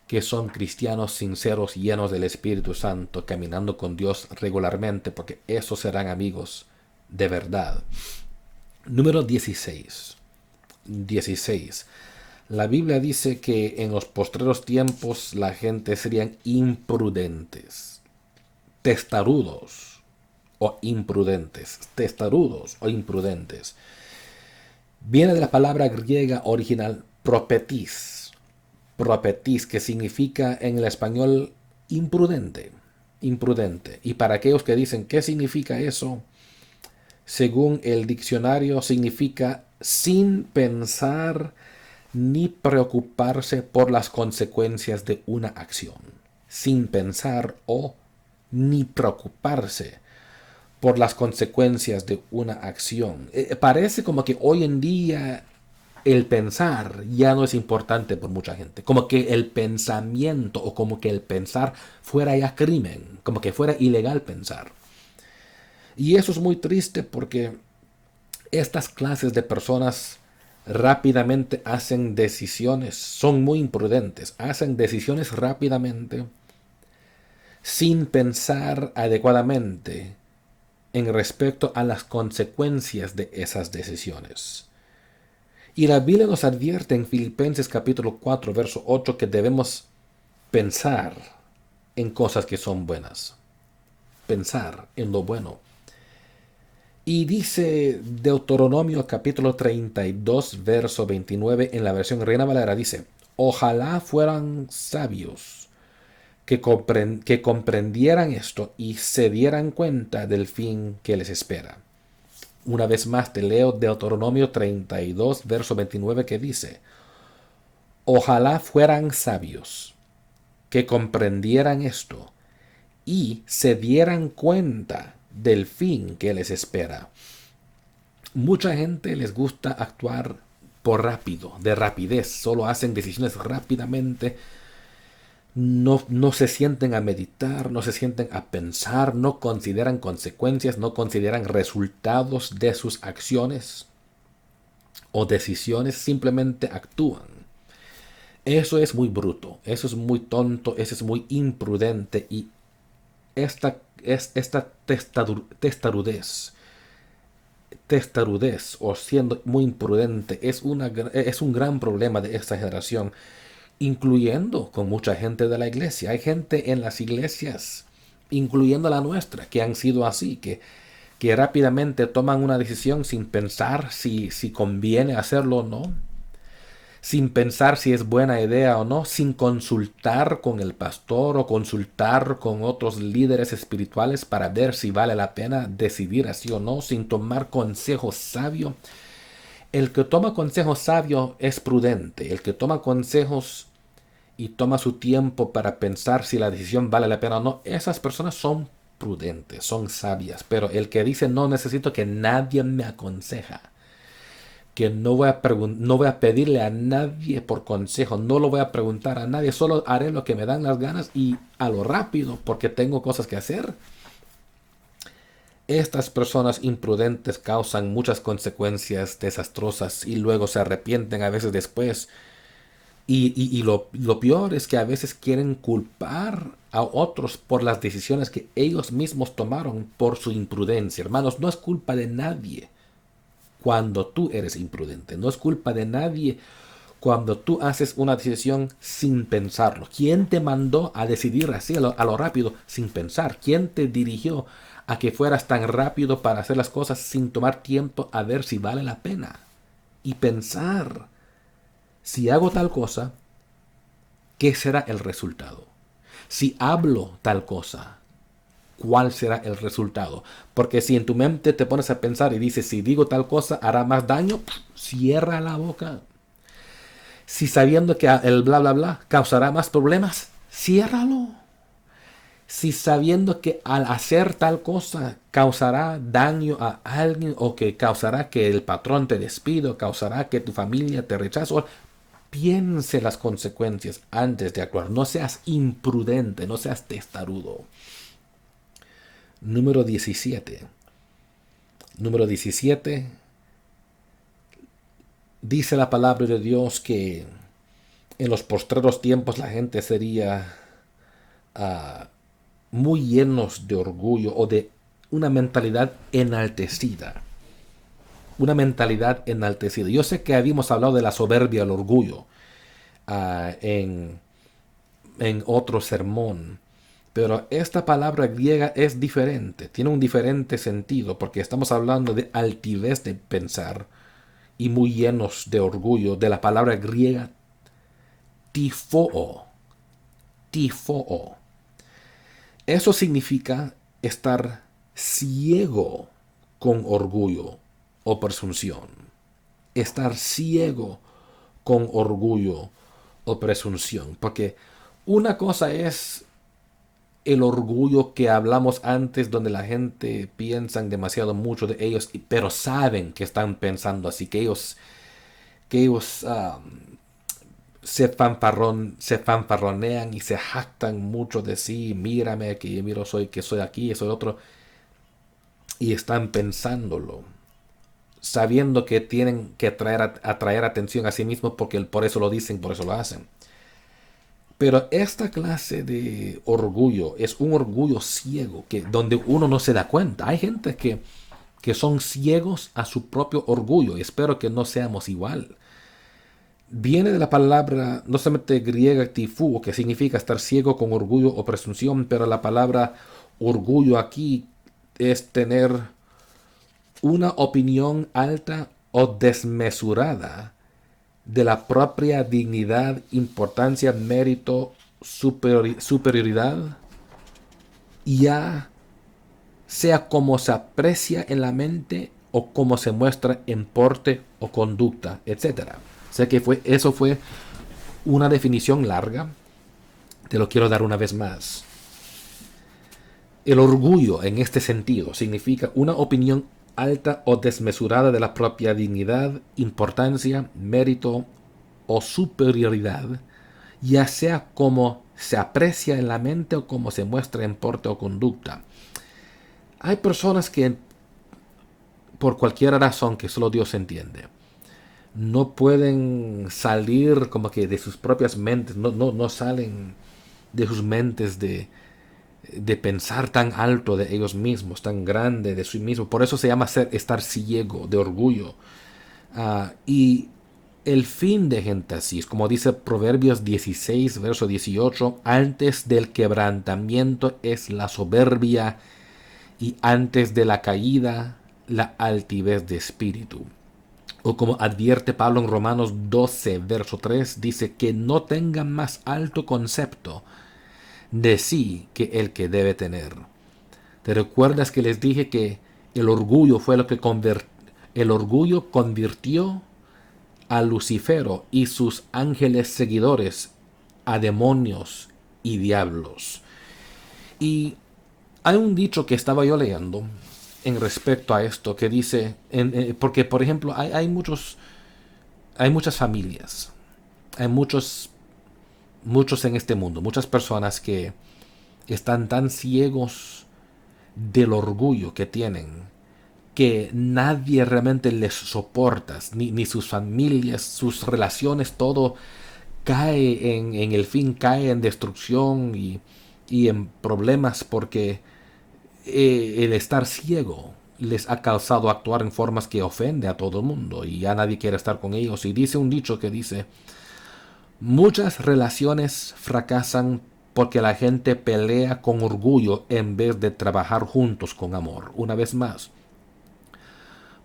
Speaker 1: que son cristianos sinceros, llenos del Espíritu Santo, caminando con Dios regularmente, porque esos serán amigos de verdad. Número 16. La Biblia dice que en los postreros tiempos la gente serían imprudentes, testarudos o imprudentes, testarudos o imprudentes. Viene de la palabra griega original propetis, que significa en el español imprudente. Y para aquellos que dicen ¿qué significa eso? Según el diccionario significa sin pensar ni preocuparse por las consecuencias de una acción. Sin pensar o ni preocuparse por las consecuencias de una acción. Parece como que hoy en día el pensar ya no es importante por mucha gente. Como que el pensamiento o como que el pensar fuera ya crimen, como que fuera ilegal pensar. Y eso es muy triste porque estas clases de personas rápidamente hacen decisiones, son muy imprudentes, hacen decisiones rápidamente sin pensar adecuadamente en respecto a las consecuencias de esas decisiones. Y la Biblia nos advierte en Filipenses capítulo 4, verso 8, que debemos pensar en cosas que son buenas. Pensar en lo bueno. Y dice Deuteronomio capítulo 32, verso 29, en la versión Reina Valera, dice, ojalá fueran sabios que comprendieran esto y se dieran cuenta del fin que les espera. Una vez más te leo Deuteronomio 32, verso 29 que dice, ojalá fueran sabios que comprendieran esto y se dieran cuenta del fin que les espera. Mucha gente les gusta actuar por rápido, de rapidez, solo hacen decisiones rápidamente. No se sienten a meditar, no se sienten a pensar, no consideran consecuencias, no consideran resultados de sus acciones o decisiones, simplemente actúan. Eso es muy bruto, eso es muy tonto, eso es muy imprudente y esta testarudez o siendo muy imprudente es un gran problema de esta generación, incluyendo con mucha gente de la iglesia. Hay gente en las iglesias, incluyendo la nuestra, que han sido así, que rápidamente toman una decisión sin pensar si conviene hacerlo o no, sin pensar si es buena idea o no, sin consultar con el pastor o consultar con otros líderes espirituales para ver si vale la pena decidir así o no, sin tomar consejo sabio. El que toma consejo sabio es prudente. El que toma consejos y toma su tiempo para pensar si la decisión vale la pena o no, esas personas son prudentes, son sabias. Pero el que dice no necesito que nadie me aconseja, que no voy a pedirle a nadie por consejo, no lo voy a preguntar a nadie, solo haré lo que me dan las ganas y a lo rápido porque tengo cosas que hacer. Estas personas imprudentes causan muchas consecuencias desastrosas y luego se arrepienten a veces después. Lo peor es que a veces quieren culpar a otros por las decisiones que ellos mismos tomaron por su imprudencia. Hermanos, no es culpa de nadie cuando tú eres imprudente. No es culpa de nadie cuando tú haces una decisión sin pensarlo. ¿Quién te mandó a decidir así a lo rápido sin pensar? ¿Quién te dirigió a que fueras tan rápido para hacer las cosas sin tomar tiempo a ver si vale la pena? Y pensar, si hago tal cosa, ¿qué será el resultado? Si hablo tal cosa, ¿cuál será el resultado? Porque si en tu mente te pones a pensar y dices, si digo tal cosa hará más daño, cierra la boca. Si sabiendo que el bla bla bla causará más problemas, ciérralo. Si sabiendo que al hacer tal cosa causará daño a alguien o que causará que el patrón te despida, causará que tu familia te rechace, piense las consecuencias antes de actuar. No seas imprudente, no seas testarudo. Número 17. Número 17. Dice la palabra de Dios que en los postreros tiempos la gente sería muy llenos de orgullo o de una mentalidad enaltecida. Una mentalidad enaltecida. Yo sé que habíamos hablado de la soberbia, el orgullo, en otro sermón. Pero esta palabra griega es diferente, tiene un diferente sentido, porque estamos hablando de altivez de pensar y muy llenos de orgullo, de la palabra griega tifoo. Tifoo. Eso significa estar ciego con orgullo o presunción. Estar ciego con orgullo o presunción. Porque una cosa es el orgullo que hablamos antes, donde la gente piensa demasiado mucho de ellos, pero saben que están pensando así, que ellos se fanfarronean y se jactan mucho de sí. Mírame, que yo miro, que soy aquí, soy otro. Y están pensándolo, sabiendo que tienen que atraer atención a sí mismos, porque por eso lo dicen, por eso lo hacen. Pero esta clase de orgullo es un orgullo ciego, donde uno no se da cuenta. Hay gente que son ciegos a su propio orgullo, y espero que no seamos igual. Viene de la palabra no solamente griega tifú, que significa estar ciego con orgullo o presunción, pero la palabra orgullo aquí es tener una opinión alta o desmesurada de la propia dignidad, importancia, mérito, superioridad, ya sea como se aprecia en la mente o como se muestra en porte o conducta, etc. Sé que eso fue una definición larga, te lo quiero dar una vez más. El orgullo en este sentido significa una opinión alta o desmesurada de la propia dignidad, importancia, mérito o superioridad, ya sea como se aprecia en la mente o como se muestra en porte o conducta. Hay personas que, por cualquier razón que solo Dios entiende, no pueden salir como que de sus propias mentes, no salen de sus mentes de pensar tan alto de ellos mismos, tan grande de sí mismos. Por eso se llama estar ciego de orgullo. Y el fin de gente así es como dice Proverbios 16, verso 18, antes del quebrantamiento es la soberbia y antes de la caída la altivez de espíritu. O como advierte Pablo en Romanos 12, verso 3, dice que no tengan más alto concepto de sí que el que debe tener. ¿Te recuerdas que les dije que el orgullo fue lo que el orgullo convirtió a Lucifero y sus ángeles seguidores a demonios y diablos? Y hay un dicho que estaba yo leyendo en respecto a esto que dice, porque por ejemplo hay muchas familias, hay muchos en este mundo, muchas personas que están tan ciegos del orgullo que tienen que nadie realmente les soporta, ni sus familias, sus relaciones, todo cae en el fin, cae en destrucción y en problemas porque el estar ciego les ha causado actuar en formas que ofende a todo el mundo y ya nadie quiere estar con ellos. Y dice un dicho que dice, muchas relaciones fracasan porque la gente pelea con orgullo en vez de trabajar juntos con amor. Una vez más,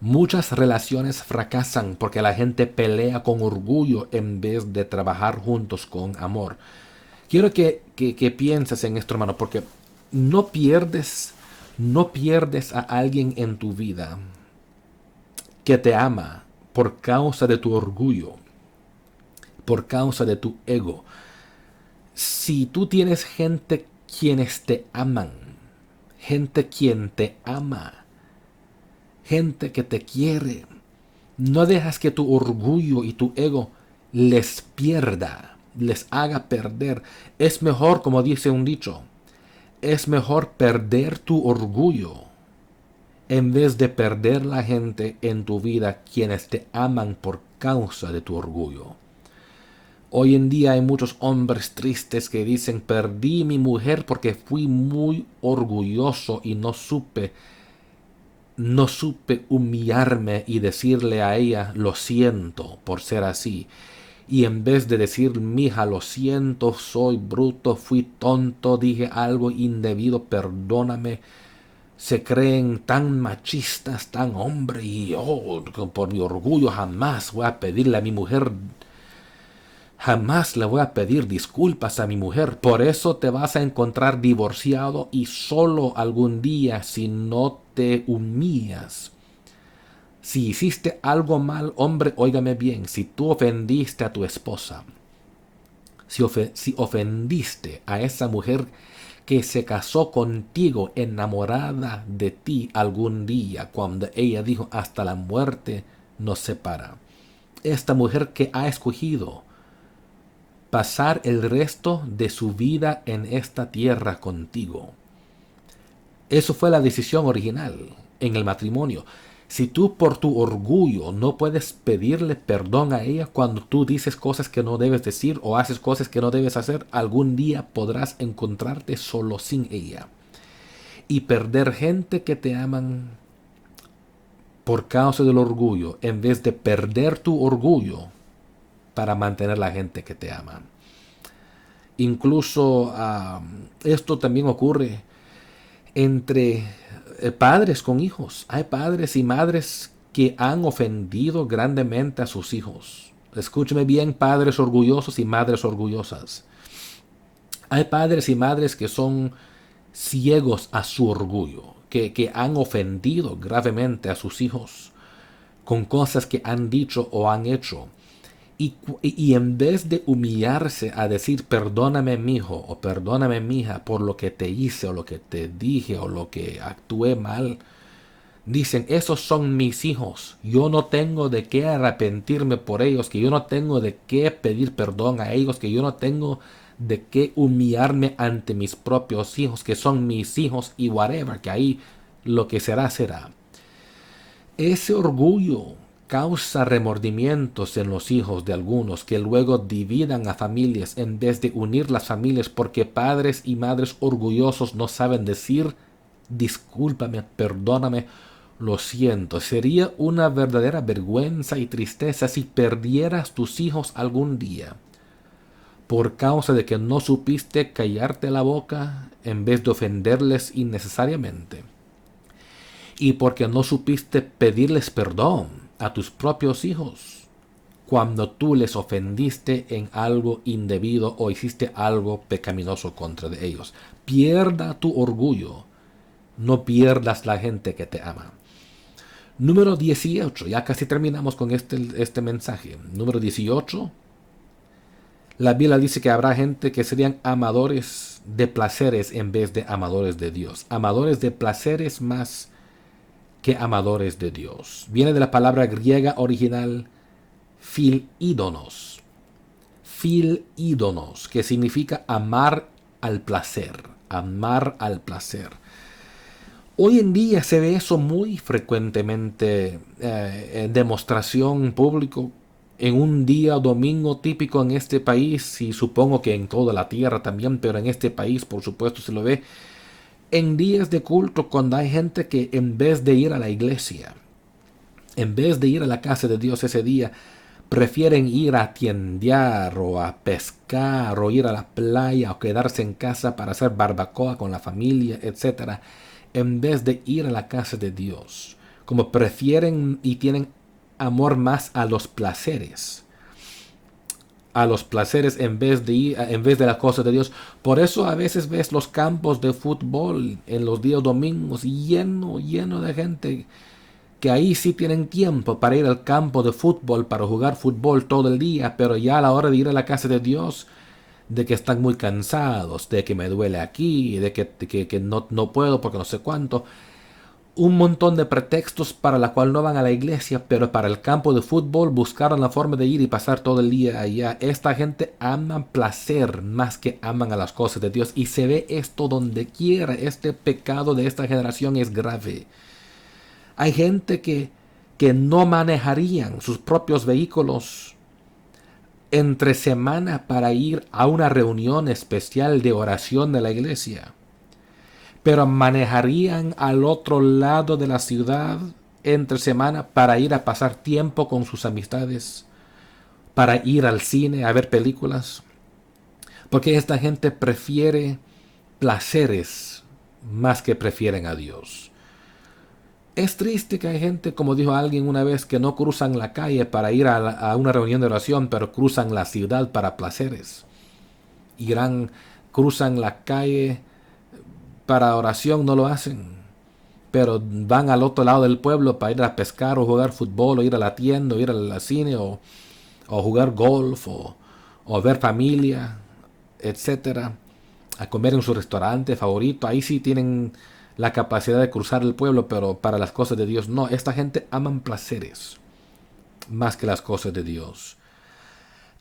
Speaker 1: muchas relaciones fracasan porque la gente pelea con orgullo en vez de trabajar juntos con amor. Quiero que pienses en esto, hermano, porque no pierdes, no pierdes a alguien en tu vida que te ama por causa de tu orgullo, por causa de tu ego. Si tú tienes gente quienes te aman, gente quien te ama, gente que te quiere, no dejas que tu orgullo y tu ego les pierda, les haga perder. Es mejor, como dice un dicho, es mejor perder tu orgullo en vez de perder la gente en tu vida quienes te aman por causa de tu orgullo. Hoy en día hay muchos hombres tristes que dicen perdí mi mujer porque fui muy orgulloso y no supe humillarme y decirle a ella lo siento por ser así. Y en vez de decir, mija, lo siento, soy bruto, fui tonto, dije algo indebido, perdóname, se creen tan machistas, tan hombre, y por mi orgullo jamás voy a pedirle a mi mujer, jamás le voy a pedir disculpas a mi mujer. Por eso te vas a encontrar divorciado y solo algún día si no te humillas. Si hiciste algo mal, hombre, óigame bien, si tú ofendiste a tu esposa, si ofendiste a esa mujer que se casó contigo enamorada de ti algún día, cuando ella dijo hasta la muerte nos separa. Esta mujer que ha escogido pasar el resto de su vida en esta tierra contigo. Eso fue la decisión original en el matrimonio. Si tú por tu orgullo no puedes pedirle perdón a ella cuando tú dices cosas que no debes decir o haces cosas que no debes hacer, algún día podrás encontrarte solo sin ella y perder gente que te aman por causa del orgullo en vez de perder tu orgullo para mantener la gente que te ama. Incluso esto también ocurre entre padres con hijos. Hay padres y madres que han ofendido grandemente a sus hijos. Escúcheme bien, padres orgullosos y madres orgullosas. Hay padres y madres que son ciegos a su orgullo, que han ofendido gravemente a sus hijos con cosas que han dicho o han hecho. Y en vez de humillarse a decir perdóname mi hijo o perdóname mi hija por lo que te hice o lo que te dije o lo que actué mal, dicen esos son mis hijos, yo no tengo de qué arrepentirme por ellos, que yo no tengo de qué pedir perdón a ellos, que yo no tengo de qué humillarme ante mis propios hijos, que son mis hijos y whatever, que ahí lo que será será. Ese orgullo causa remordimientos en los hijos de algunos que luego dividan a familias en vez de unir las familias porque padres y madres orgullosos no saben decir discúlpame, perdóname, lo siento. Sería una verdadera vergüenza y tristeza si perdieras tus hijos algún día por causa de que no supiste callarte la boca en vez de ofenderles innecesariamente y porque no supiste pedirles perdón a tus propios hijos cuando tú les ofendiste en algo indebido o hiciste algo pecaminoso contra de ellos. Pierda tu orgullo. No pierdas la gente que te ama. Número 18. Ya casi terminamos con este mensaje. Número 18. La Biblia dice que habrá gente que serían amadores de placeres en vez de amadores de Dios. Amadores de placeres más que amadores de Dios. Viene de la palabra griega original filídonos. Filídonos, que significa amar al placer. Amar al placer. Hoy en día se ve eso muy frecuentemente en demostración público. En un día domingo típico en este país, y supongo que en toda la tierra también, pero en este país por supuesto se lo ve, en días de culto cuando hay gente que en vez de ir a la iglesia, en vez de ir a la casa de Dios ese día, prefieren ir a tiendear o a pescar o ir a la playa o quedarse en casa para hacer barbacoa con la familia, etcétera, en vez de ir a la casa de Dios. Como prefieren y tienen amor más a los placeres. A los placeres en vez de las cosas de Dios. Por eso a veces ves los campos de fútbol en los días domingos lleno de gente que ahí sí tienen tiempo para ir al campo de fútbol, para jugar fútbol todo el día, pero ya a la hora de ir a la casa de Dios, de que están muy cansados, de que me duele aquí, de que no puedo porque no sé cuánto. Un montón de pretextos para la cual no van a la iglesia, pero para el campo de fútbol buscaron la forma de ir y pasar todo el día allá. Esta gente ama placer más que aman a las cosas de Dios, y se ve esto donde quiera. Este pecado de esta generación es grave. Hay gente que no manejarían sus propios vehículos entre semana para ir a una reunión especial de oración de la iglesia, pero manejarían al otro lado de la ciudad entre semana para ir a pasar tiempo con sus amistades, para ir al cine a ver películas, porque esta gente prefiere placeres más que prefieren a Dios. Es triste que hay gente, como dijo alguien una vez, que no cruzan la calle para ir a una reunión de oración, pero cruzan la ciudad para placeres. Cruzan la calle para oración, no lo hacen, pero van al otro lado del pueblo para ir a pescar o jugar fútbol o ir a la tienda o ir al cine o jugar golf o ver familia, etcétera, a comer en su restaurante favorito. Ahí sí tienen la capacidad de cruzar el pueblo, pero para las cosas de Dios no. Esta gente aman placeres más que las cosas de Dios.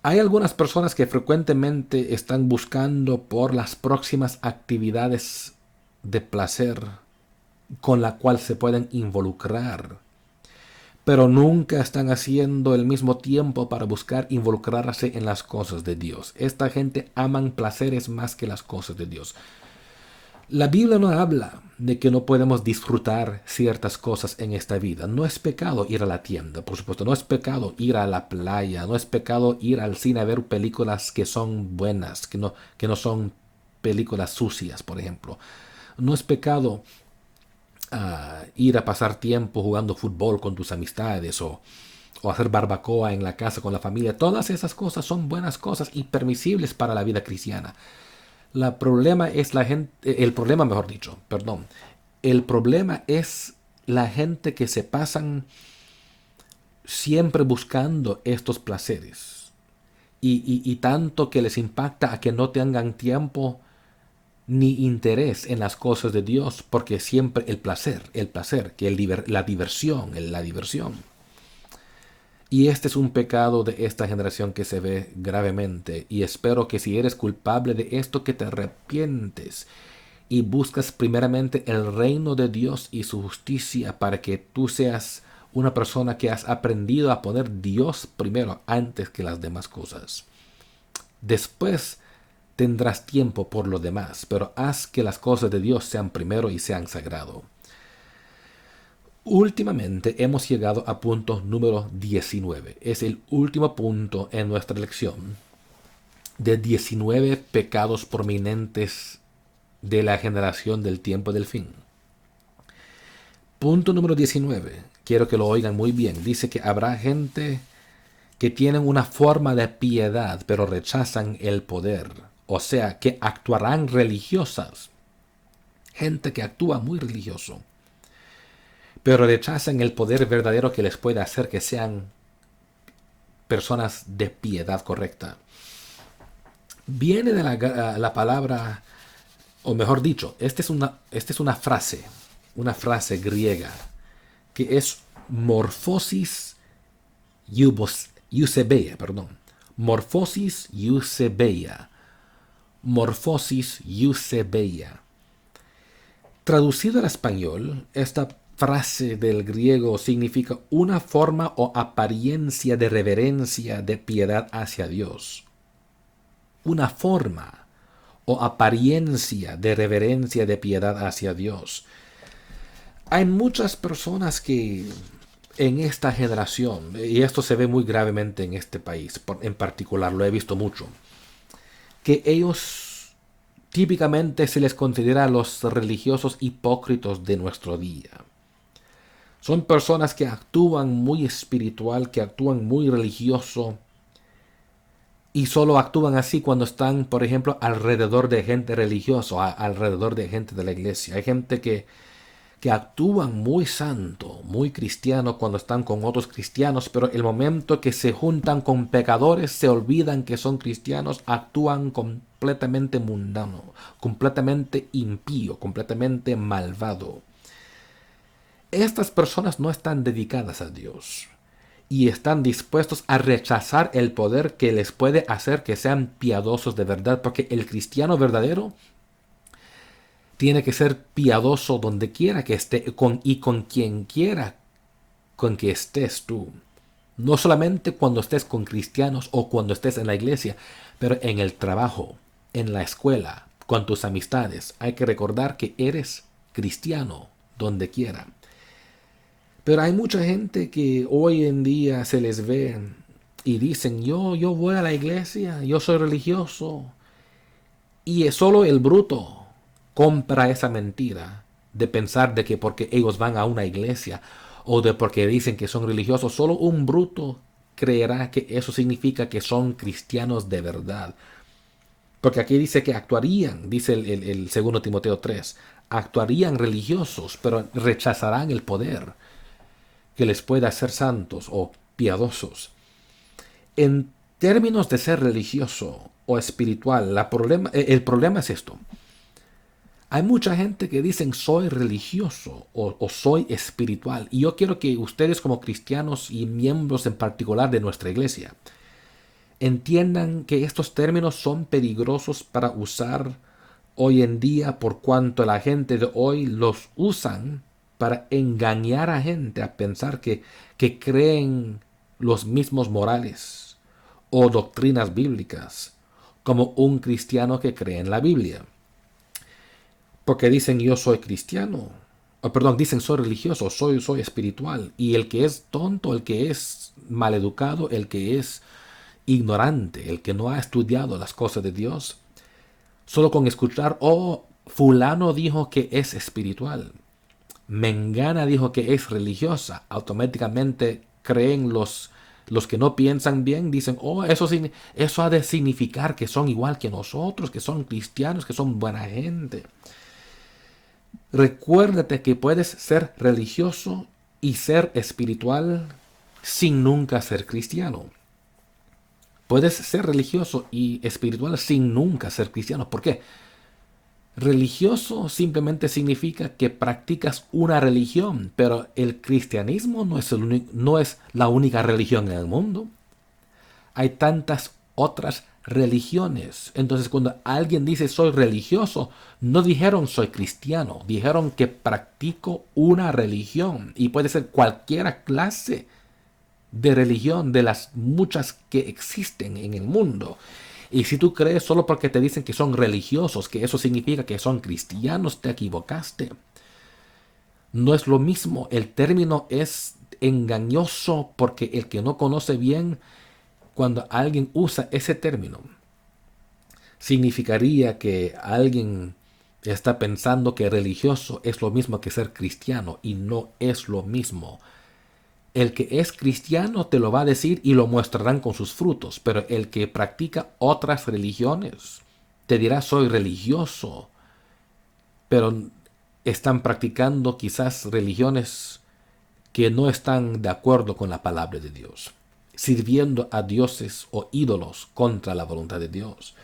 Speaker 1: Hay algunas personas que frecuentemente están buscando por las próximas actividades de placer con la cual se pueden involucrar, pero nunca están haciendo el mismo tiempo para buscar involucrarse en las cosas de Dios. Esta gente aman placeres más que las cosas de Dios. La Biblia no habla de que no podemos disfrutar ciertas cosas en esta vida. No es pecado ir a la tienda, por supuesto. No es pecado ir a la playa. No es pecado ir al cine a ver películas que son buenas, que no son películas sucias, por ejemplo. No es pecado ir a pasar tiempo jugando fútbol con tus amistades o hacer barbacoa en la casa con la familia. Todas esas cosas son buenas cosas y permisibles para la vida cristiana. El problema es la gente que se pasan siempre buscando estos placeres y tanto que les impacta a que no tengan tiempo ni interés en las cosas de Dios, porque siempre el placer, la diversión. Y este es un pecado de esta generación que se ve gravemente, y espero que si eres culpable de esto, que te arrepientes y buscas primeramente el reino de Dios y su justicia, para que tú seas una persona que has aprendido a poner Dios primero antes que las demás cosas. Después tendrás tiempo por lo demás, pero haz que las cosas de Dios sean primero y sean sagrado. Últimamente hemos llegado a punto número 19. Es el último punto en nuestra lección de 19 pecados prominentes de la generación del tiempo del fin. Punto número 19. quiero que lo oigan muy bien. Dice que habrá gente que tienen una forma de piedad, pero rechazan el poder. O sea, que actuarán religiosas. Gente que actúa muy religioso, pero rechazan el poder verdadero que les puede hacer que sean personas de piedad correcta. Viene de la palabra, o mejor dicho, esta es una frase griega, que es morphosis eusebeia, perdón. Morphosis eusebeia. Morphosis eusebeia. Traducido al español, esta frase del griego significa una forma o apariencia de reverencia, de piedad hacia Dios. Una forma o apariencia de reverencia, de piedad hacia Dios. Hay muchas personas que en esta generación, y esto se ve muy gravemente en este país, en particular lo he visto mucho, que ellos típicamente se les considera los religiosos hipócritas de nuestro día. Son personas que actúan muy espiritual, que actúan muy religioso, y solo actúan así cuando están, por ejemplo, alrededor de gente religiosa, alrededor de gente de la iglesia. Hay gente que actúan muy santo, muy cristiano cuando están con otros cristianos, pero el momento que se juntan con pecadores, se olvidan que son cristianos, actúan completamente mundano, completamente impío, completamente malvado. Estas personas no están dedicadas a Dios y están dispuestos a rechazar el poder que les puede hacer que sean piadosos de verdad, porque el cristiano verdadero tiene que ser piadoso donde quiera que esté y con quien quiera con que estés tú. No solamente cuando estés con cristianos o cuando estés en la iglesia, pero en el trabajo, en la escuela, con tus amistades. Hay que recordar que eres cristiano donde quiera. Pero hay mucha gente que hoy en día se les ve y dicen, yo voy a la iglesia, yo soy religioso. Y es solo el bruto compra esa mentira de pensar de que porque ellos van a una iglesia o de porque dicen que son religiosos, solo un bruto creerá que eso significa que son cristianos de verdad. Porque aquí dice que actuarían, dice el 2 Timoteo 3, actuarían religiosos, pero rechazarán el poder que les pueda hacer santos o piadosos. En términos de ser religioso o espiritual, el problema es esto. Hay mucha gente que dicen soy religioso o soy espiritual. Y yo quiero que ustedes como cristianos y miembros en particular de nuestra iglesia entiendan que estos términos son peligrosos para usar hoy en día por cuanto la gente de hoy los usan para engañar a gente a pensar que creen los mismos morales o doctrinas bíblicas como un cristiano que cree en la Biblia. Porque dicen yo soy cristiano. Dicen soy religioso, soy espiritual. Y el que es tonto, el que es maleducado, el que es ignorante, el que no ha estudiado las cosas de Dios, solo con escuchar, fulano dijo que es espiritual, mengana dijo que es religiosa, automáticamente creen los que no piensan bien, dicen, eso ha de significar que son igual que nosotros, que son cristianos, que son buena gente. Recuérdate que puedes ser religioso y ser espiritual sin nunca ser cristiano. Puedes ser religioso y espiritual sin nunca ser cristiano. ¿Por qué? Religioso simplemente significa que practicas una religión, pero el cristianismo no es la única religión en el mundo. Hay tantas otras religiones. Entonces, cuando alguien dice soy religioso, no dijeron soy cristiano, dijeron que practico una religión. Y puede ser cualquier clase de religión de las muchas que existen en el mundo. Y si tú crees solo porque te dicen que son religiosos, que eso significa que son cristianos, te equivocaste. No es lo mismo. El término es engañoso porque el que no conoce bien, cuando alguien usa ese término, significaría que alguien está pensando que religioso es lo mismo que ser cristiano y no es lo mismo. El que es cristiano te lo va a decir y lo mostrarán con sus frutos, pero el que practica otras religiones te dirá soy religioso, pero están practicando quizás religiones que no están de acuerdo con la palabra de Dios, sirviendo a dioses o ídolos contra la voluntad de Dios.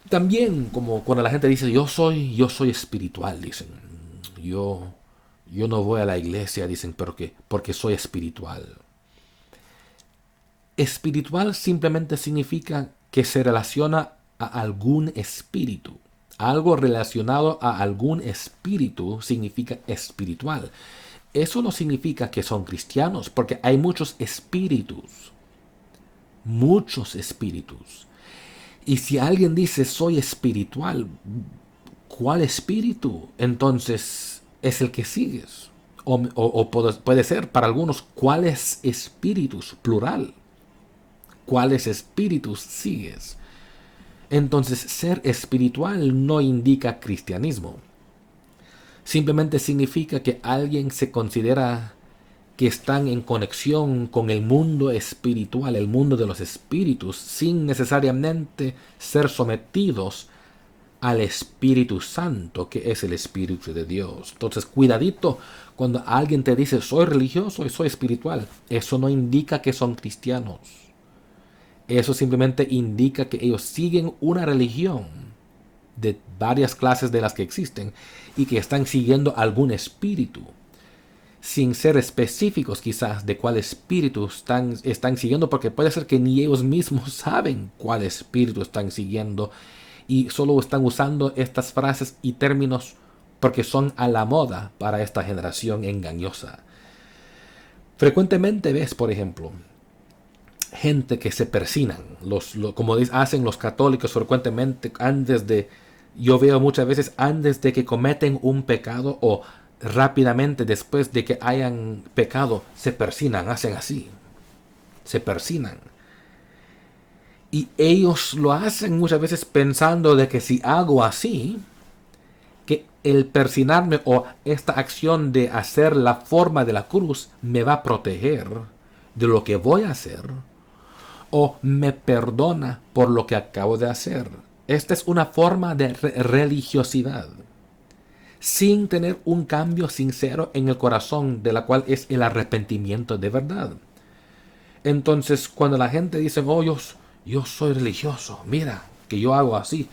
Speaker 1: También como cuando la gente dice yo soy espiritual, dicen, yo no voy a la iglesia, dicen, porque soy espiritual. Espiritual simplemente significa que se relaciona a algún espíritu. Algo relacionado a algún espíritu significa espiritual. Eso no significa que son cristianos, porque hay muchos espíritus. Muchos espíritus. Y si alguien dice soy espiritual, ¿cuál espíritu? Entonces es el que sigues. O puede ser para algunos, ¿cuáles espíritus? Plural. ¿Cuáles espíritus sigues? Entonces, ser espiritual no indica cristianismo. Simplemente significa que alguien se considera que están en conexión con el mundo espiritual, el mundo de los espíritus, sin necesariamente ser sometidos al Espíritu Santo, que es el Espíritu de Dios. Entonces, cuidadito cuando alguien te dice soy religioso y soy espiritual. Eso no indica que son cristianos. Eso simplemente indica que ellos siguen una religión de varias clases de las que existen y que están siguiendo algún espíritu, sin ser específicos quizás de cuál espíritu están siguiendo, porque puede ser que ni ellos mismos saben cuál espíritu están siguiendo y solo están usando estas frases y términos porque son a la moda para esta generación engañosa. Frecuentemente ves, por ejemplo, gente que se persinan, como hacen los católicos frecuentemente yo veo muchas veces antes de que cometen un pecado o rápidamente después de que hayan pecado, se persinan, hacen así, se persinan. Y ellos lo hacen muchas veces pensando de que si hago así, que el persinarme o esta acción de hacer la forma de la cruz me va a proteger de lo que voy a hacer o me perdona por lo que acabo de hacer. Esta es una forma de religiosidad, sin tener un cambio sincero en el corazón, de la cual es el arrepentimiento de verdad. Entonces, cuando la gente dice, oh, yo soy religioso, mira, que yo hago así,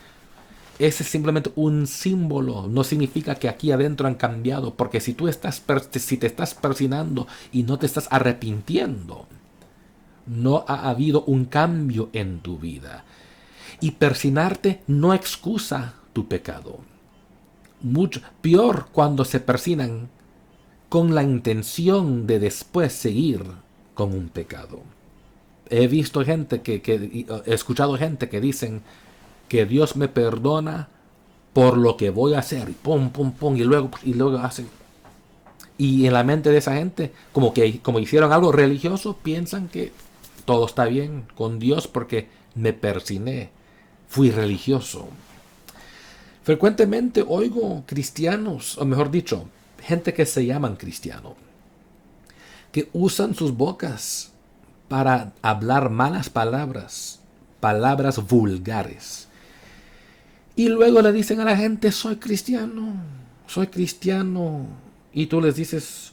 Speaker 1: ese es simplemente un símbolo, no significa que aquí adentro han cambiado, porque si te estás persinando y no te estás arrepintiendo, no ha habido un cambio en tu vida. Y persinarte no excusa tu pecado. Mucho peor cuando se persinan con la intención de después seguir con un pecado. He visto gente he escuchado gente que dicen que Dios me perdona por lo que voy a hacer, y pum, pum, pum, y luego hacen. Y en la mente de esa gente, como hicieron algo religioso, piensan que todo está bien con Dios porque me persiné, fui religioso. Frecuentemente oigo cristianos, o mejor dicho, gente que se llaman cristiano, que usan sus bocas para hablar malas palabras, palabras vulgares. Y luego le dicen a la gente, soy cristiano. Y tú les dices,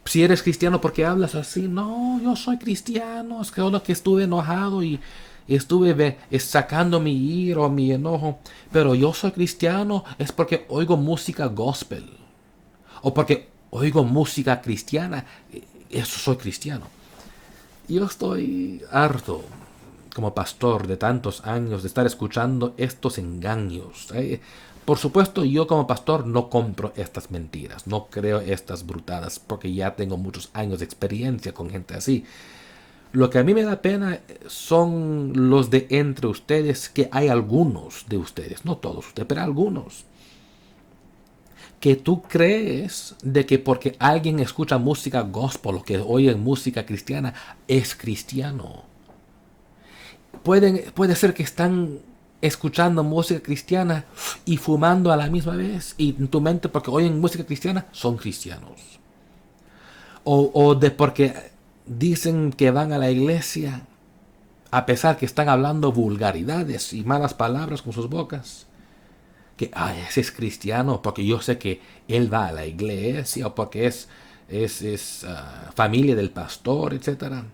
Speaker 1: si eres cristiano, ¿por qué hablas así? No, yo soy cristiano. Es que solo que estuve enojado y estuve sacando mi ira o mi enojo. Pero yo soy cristiano es porque oigo música gospel. O porque oigo música cristiana. Eso soy cristiano. Yo estoy harto como pastor de tantos años de estar escuchando estos engaños. Por supuesto, yo como pastor no compro estas mentiras, no creo estas brutadas, porque ya tengo muchos años de experiencia con gente así. Lo que a mí me da pena son los de entre ustedes, que hay algunos de ustedes, no todos ustedes, pero algunos, que tú crees de que porque alguien escucha música gospel o que oye música cristiana, es cristiano. Puede ser que están escuchando música cristiana y fumando a la misma vez, y en tu mente, porque oyen música cristiana, son cristianos. O de porque dicen que van a la iglesia a pesar que están hablando vulgaridades y malas palabras con sus bocas. Que ese es cristiano porque yo sé que él va a la iglesia o porque es familia del pastor, etcétera.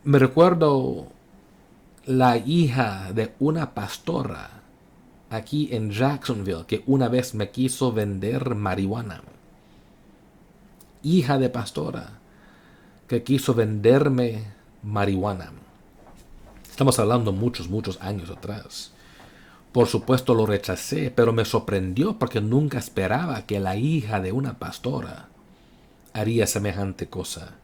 Speaker 1: Me recuerdo la hija de una pastora aquí en Jacksonville que una vez me quiso vender marihuana. Hija de pastora que quiso venderme marihuana. Estamos hablando muchos años atrás. Por supuesto lo rechacé, pero me sorprendió porque nunca esperaba que la hija de una pastora haría semejante cosa.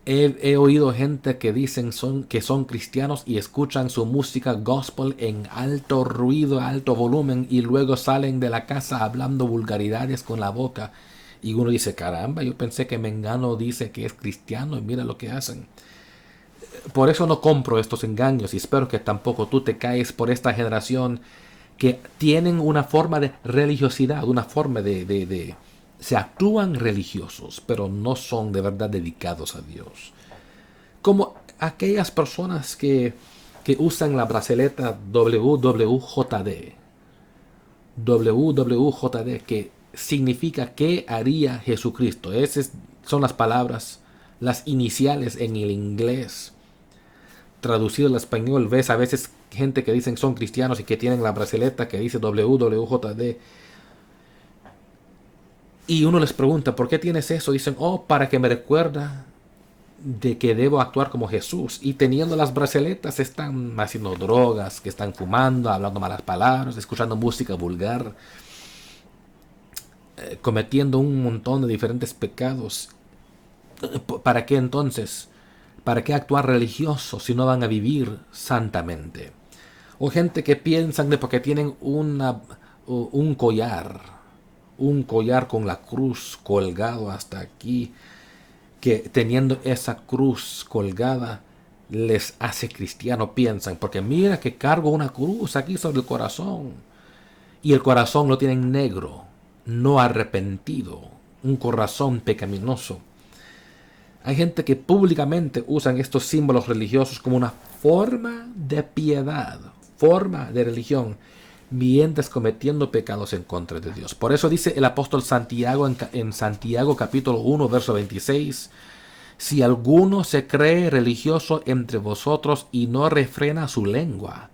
Speaker 1: He oído gente que dicen que son cristianos y escuchan su música gospel en alto ruido, alto volumen, y luego salen de la casa hablando vulgaridades con la boca. Y uno dice, caramba, yo pensé que Mengano dice que es cristiano y mira lo que hacen. Por eso no compro estos engaños y espero que tampoco tú te caes por esta generación que tienen una forma de religiosidad, una forma se actúan religiosos, pero no son de verdad dedicados a Dios. Como aquellas personas que usan la braceleta WWJD. WWJD, que significa ¿qué haría Jesucristo? Esas son las palabras, las iniciales en el inglés. Traducido al español, ves a veces gente que dicen son cristianos y que tienen la braceleta que dice WWJD. Y uno les pregunta, ¿por qué tienes eso? Dicen, para que me recuerda de que debo actuar como Jesús. Y teniendo las braceletas están haciendo drogas, que están fumando, hablando malas palabras, escuchando música vulgar, cometiendo un montón de diferentes pecados. ¿Para qué entonces? ¿Para qué actuar religioso si no van a vivir santamente? O gente que piensan de porque tienen un collar con la cruz colgado hasta aquí, que teniendo esa cruz colgada les hace cristiano, piensan, porque mira que cargo una cruz aquí sobre el corazón, y el corazón lo tienen negro, no arrepentido, un corazón pecaminoso. Hay gente que públicamente usan estos símbolos religiosos como una forma de piedad, forma de religión, mientras cometiendo pecados en contra de Dios. Por eso dice el apóstol Santiago en Santiago capítulo 1, verso 26, si alguno se cree religioso entre vosotros y no refrena su lengua,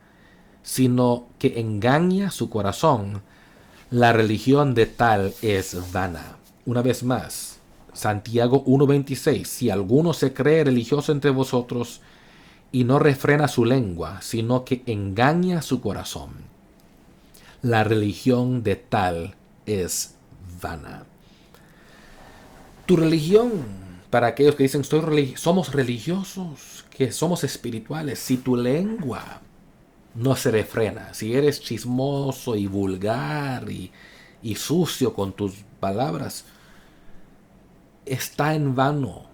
Speaker 1: sino que engaña su corazón, la religión de tal es vana. Una vez más, Santiago 1:26, si alguno se cree religioso entre vosotros y no refrena su lengua, sino que engaña su corazón, la religión de tal es vana. Tu religión, para aquellos que dicen somos religiosos, que somos espirituales, si tu lengua no se refrena, si eres chismoso y vulgar y sucio con tus palabras, está en vano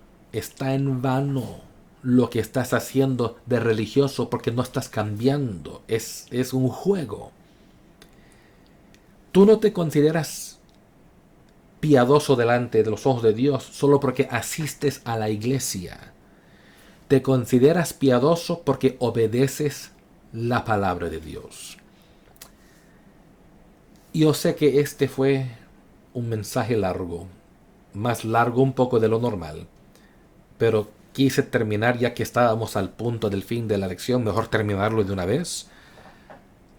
Speaker 1: lo que estás haciendo de religioso, porque no estás cambiando, es un juego. Tú no te consideras piadoso delante de los ojos de Dios solo porque asistes a la iglesia. Te consideras piadoso porque obedeces la palabra de Dios. Yo sé que este fue un mensaje largo, más largo un poco de lo normal, pero quise terminar, ya que estábamos al punto del fin de la lección, mejor terminarlo de una vez,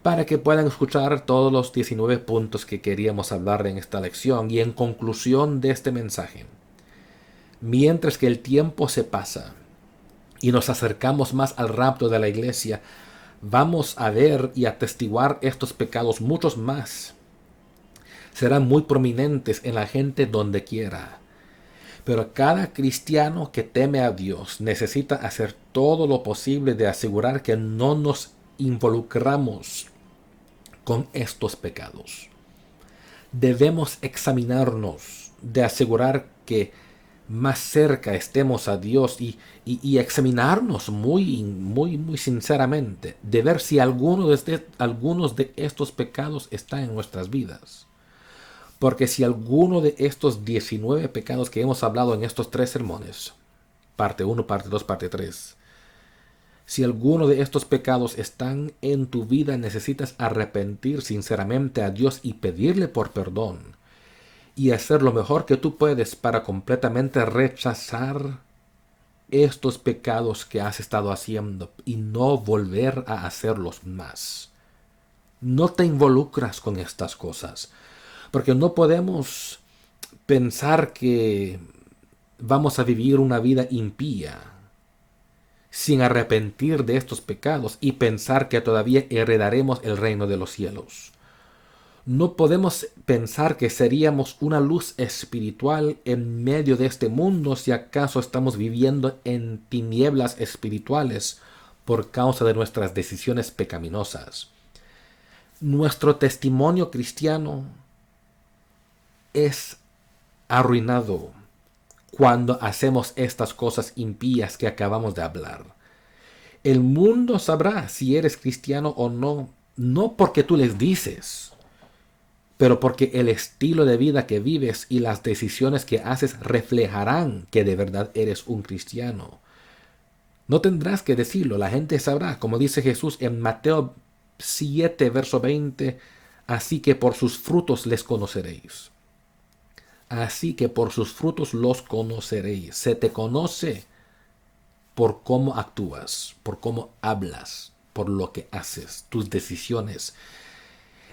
Speaker 1: para que puedan escuchar todos los 19 puntos que queríamos hablar en esta lección. Y en conclusión de este mensaje, mientras que el tiempo se pasa y nos acercamos más al rapto de la iglesia, vamos a ver y atestiguar estos pecados muchos más. Serán muy prominentes en la gente donde quiera. Pero cada cristiano que teme a Dios necesita hacer todo lo posible de asegurar que no nos involucramos con estos pecados. Debemos examinarnos, de asegurar que más cerca estemos a Dios y examinarnos muy sinceramente, de ver si algunos de estos pecados están en nuestras vidas. Porque si alguno de estos 19 pecados que hemos hablado en estos 3 sermones, parte 1, parte 2, parte 3, si alguno de estos pecados están en tu vida, necesitas arrepentir sinceramente a Dios y pedirle por perdón y hacer lo mejor que tú puedes para completamente rechazar estos pecados que has estado haciendo y no volver a hacerlos más. No te involucras con estas cosas, porque no podemos pensar que vamos a vivir una vida impía sin arrepentir de estos pecados y pensar que todavía heredaremos el reino de los cielos. No podemos pensar que seríamos una luz espiritual en medio de este mundo si acaso estamos viviendo en tinieblas espirituales por causa de nuestras decisiones pecaminosas. Nuestro testimonio cristiano es arruinado cuando hacemos estas cosas impías que acabamos de hablar. El mundo sabrá si eres cristiano o no, no porque tú les dices, pero porque el estilo de vida que vives y las decisiones que haces reflejarán que de verdad eres un cristiano. No tendrás que decirlo, la gente sabrá, como dice Jesús en Mateo 7, verso 20, así que por sus frutos les conoceréis. Así que por sus frutos los conoceréis. Se te conoce por cómo actúas, por cómo hablas, por lo que haces, tus decisiones.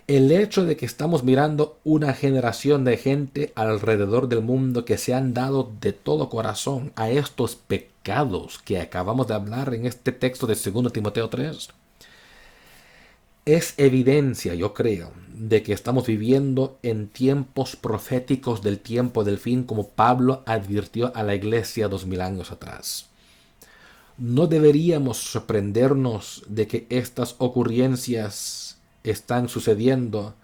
Speaker 1: El hecho de que estamos mirando una generación de gente alrededor del mundo que se han dado de todo corazón a estos pecados que acabamos de hablar en este texto de 2 Timoteo 3, es evidencia, yo creo, de que estamos viviendo en tiempos proféticos del tiempo del fin, como Pablo advirtió a la iglesia 2000 años atrás. No deberíamos sorprendernos de que estas ocurrencias están sucediendo,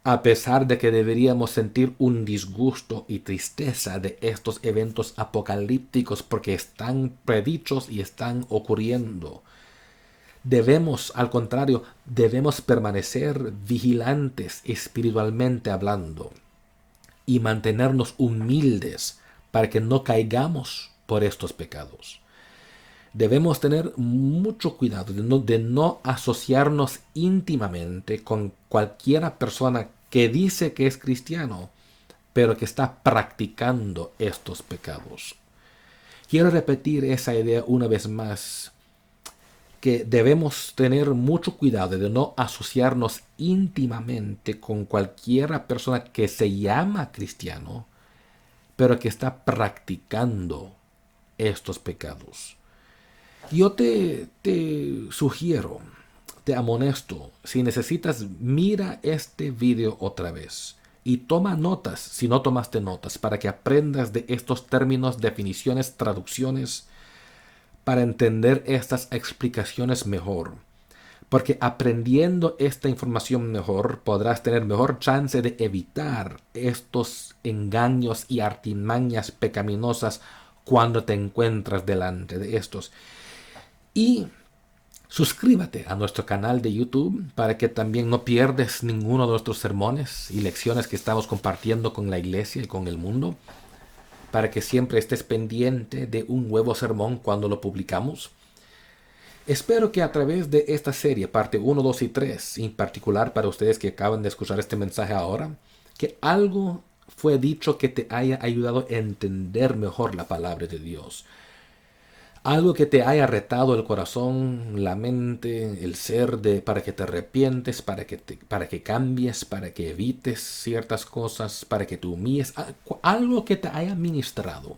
Speaker 1: a pesar de que deberíamos sentir un disgusto y tristeza de estos eventos apocalípticos porque están predichos y están ocurriendo. Debemos, al contrario, debemos permanecer vigilantes espiritualmente hablando y mantenernos humildes para que no caigamos por estos pecados. Debemos tener mucho cuidado de no asociarnos íntimamente con cualquiera persona que dice que es cristiano, pero que está practicando estos pecados. Quiero repetir esa idea una vez más, que debemos tener mucho cuidado de no asociarnos íntimamente con cualquiera persona que se llama cristiano, pero que está practicando estos pecados. Yo te sugiero, te amonesto, si necesitas, mira este video otra vez y toma notas, si no tomaste notas, para que aprendas de estos términos, definiciones, traducciones, para entender estas explicaciones mejor. Porque aprendiendo esta información mejor, podrás tener mejor chance de evitar estos engaños y artimañas pecaminosas cuando te encuentras delante de estos. Y suscríbete a nuestro canal de YouTube para que también no pierdas ninguno de nuestros sermones y lecciones que estamos compartiendo con la iglesia y con el mundo, para que siempre estés pendiente de un nuevo sermón cuando lo publicamos. Espero que a través de esta serie, parte 1, 2 y 3, en particular para ustedes que acaban de escuchar este mensaje ahora, que algo fue dicho que te haya ayudado a entender mejor la palabra de Dios. Algo que te haya retado el corazón, la mente, el ser, para que te arrepientes, para que cambies, para que evites ciertas cosas, para que te humilles. Algo que te haya ministrado.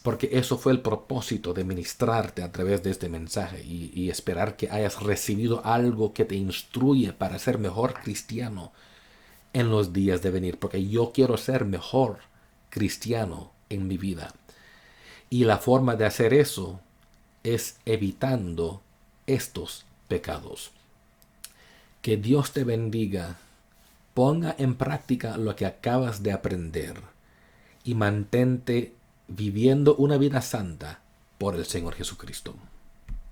Speaker 1: Porque eso fue el propósito de ministrarte a través de este mensaje y esperar que hayas recibido algo que te instruye para ser mejor cristiano en los días de venir. Porque yo quiero ser mejor cristiano en mi vida. Y la forma de hacer eso es evitando estos pecados. Que Dios te bendiga, ponga en práctica lo que acabas de aprender y mantente viviendo una vida santa por el Señor Jesucristo.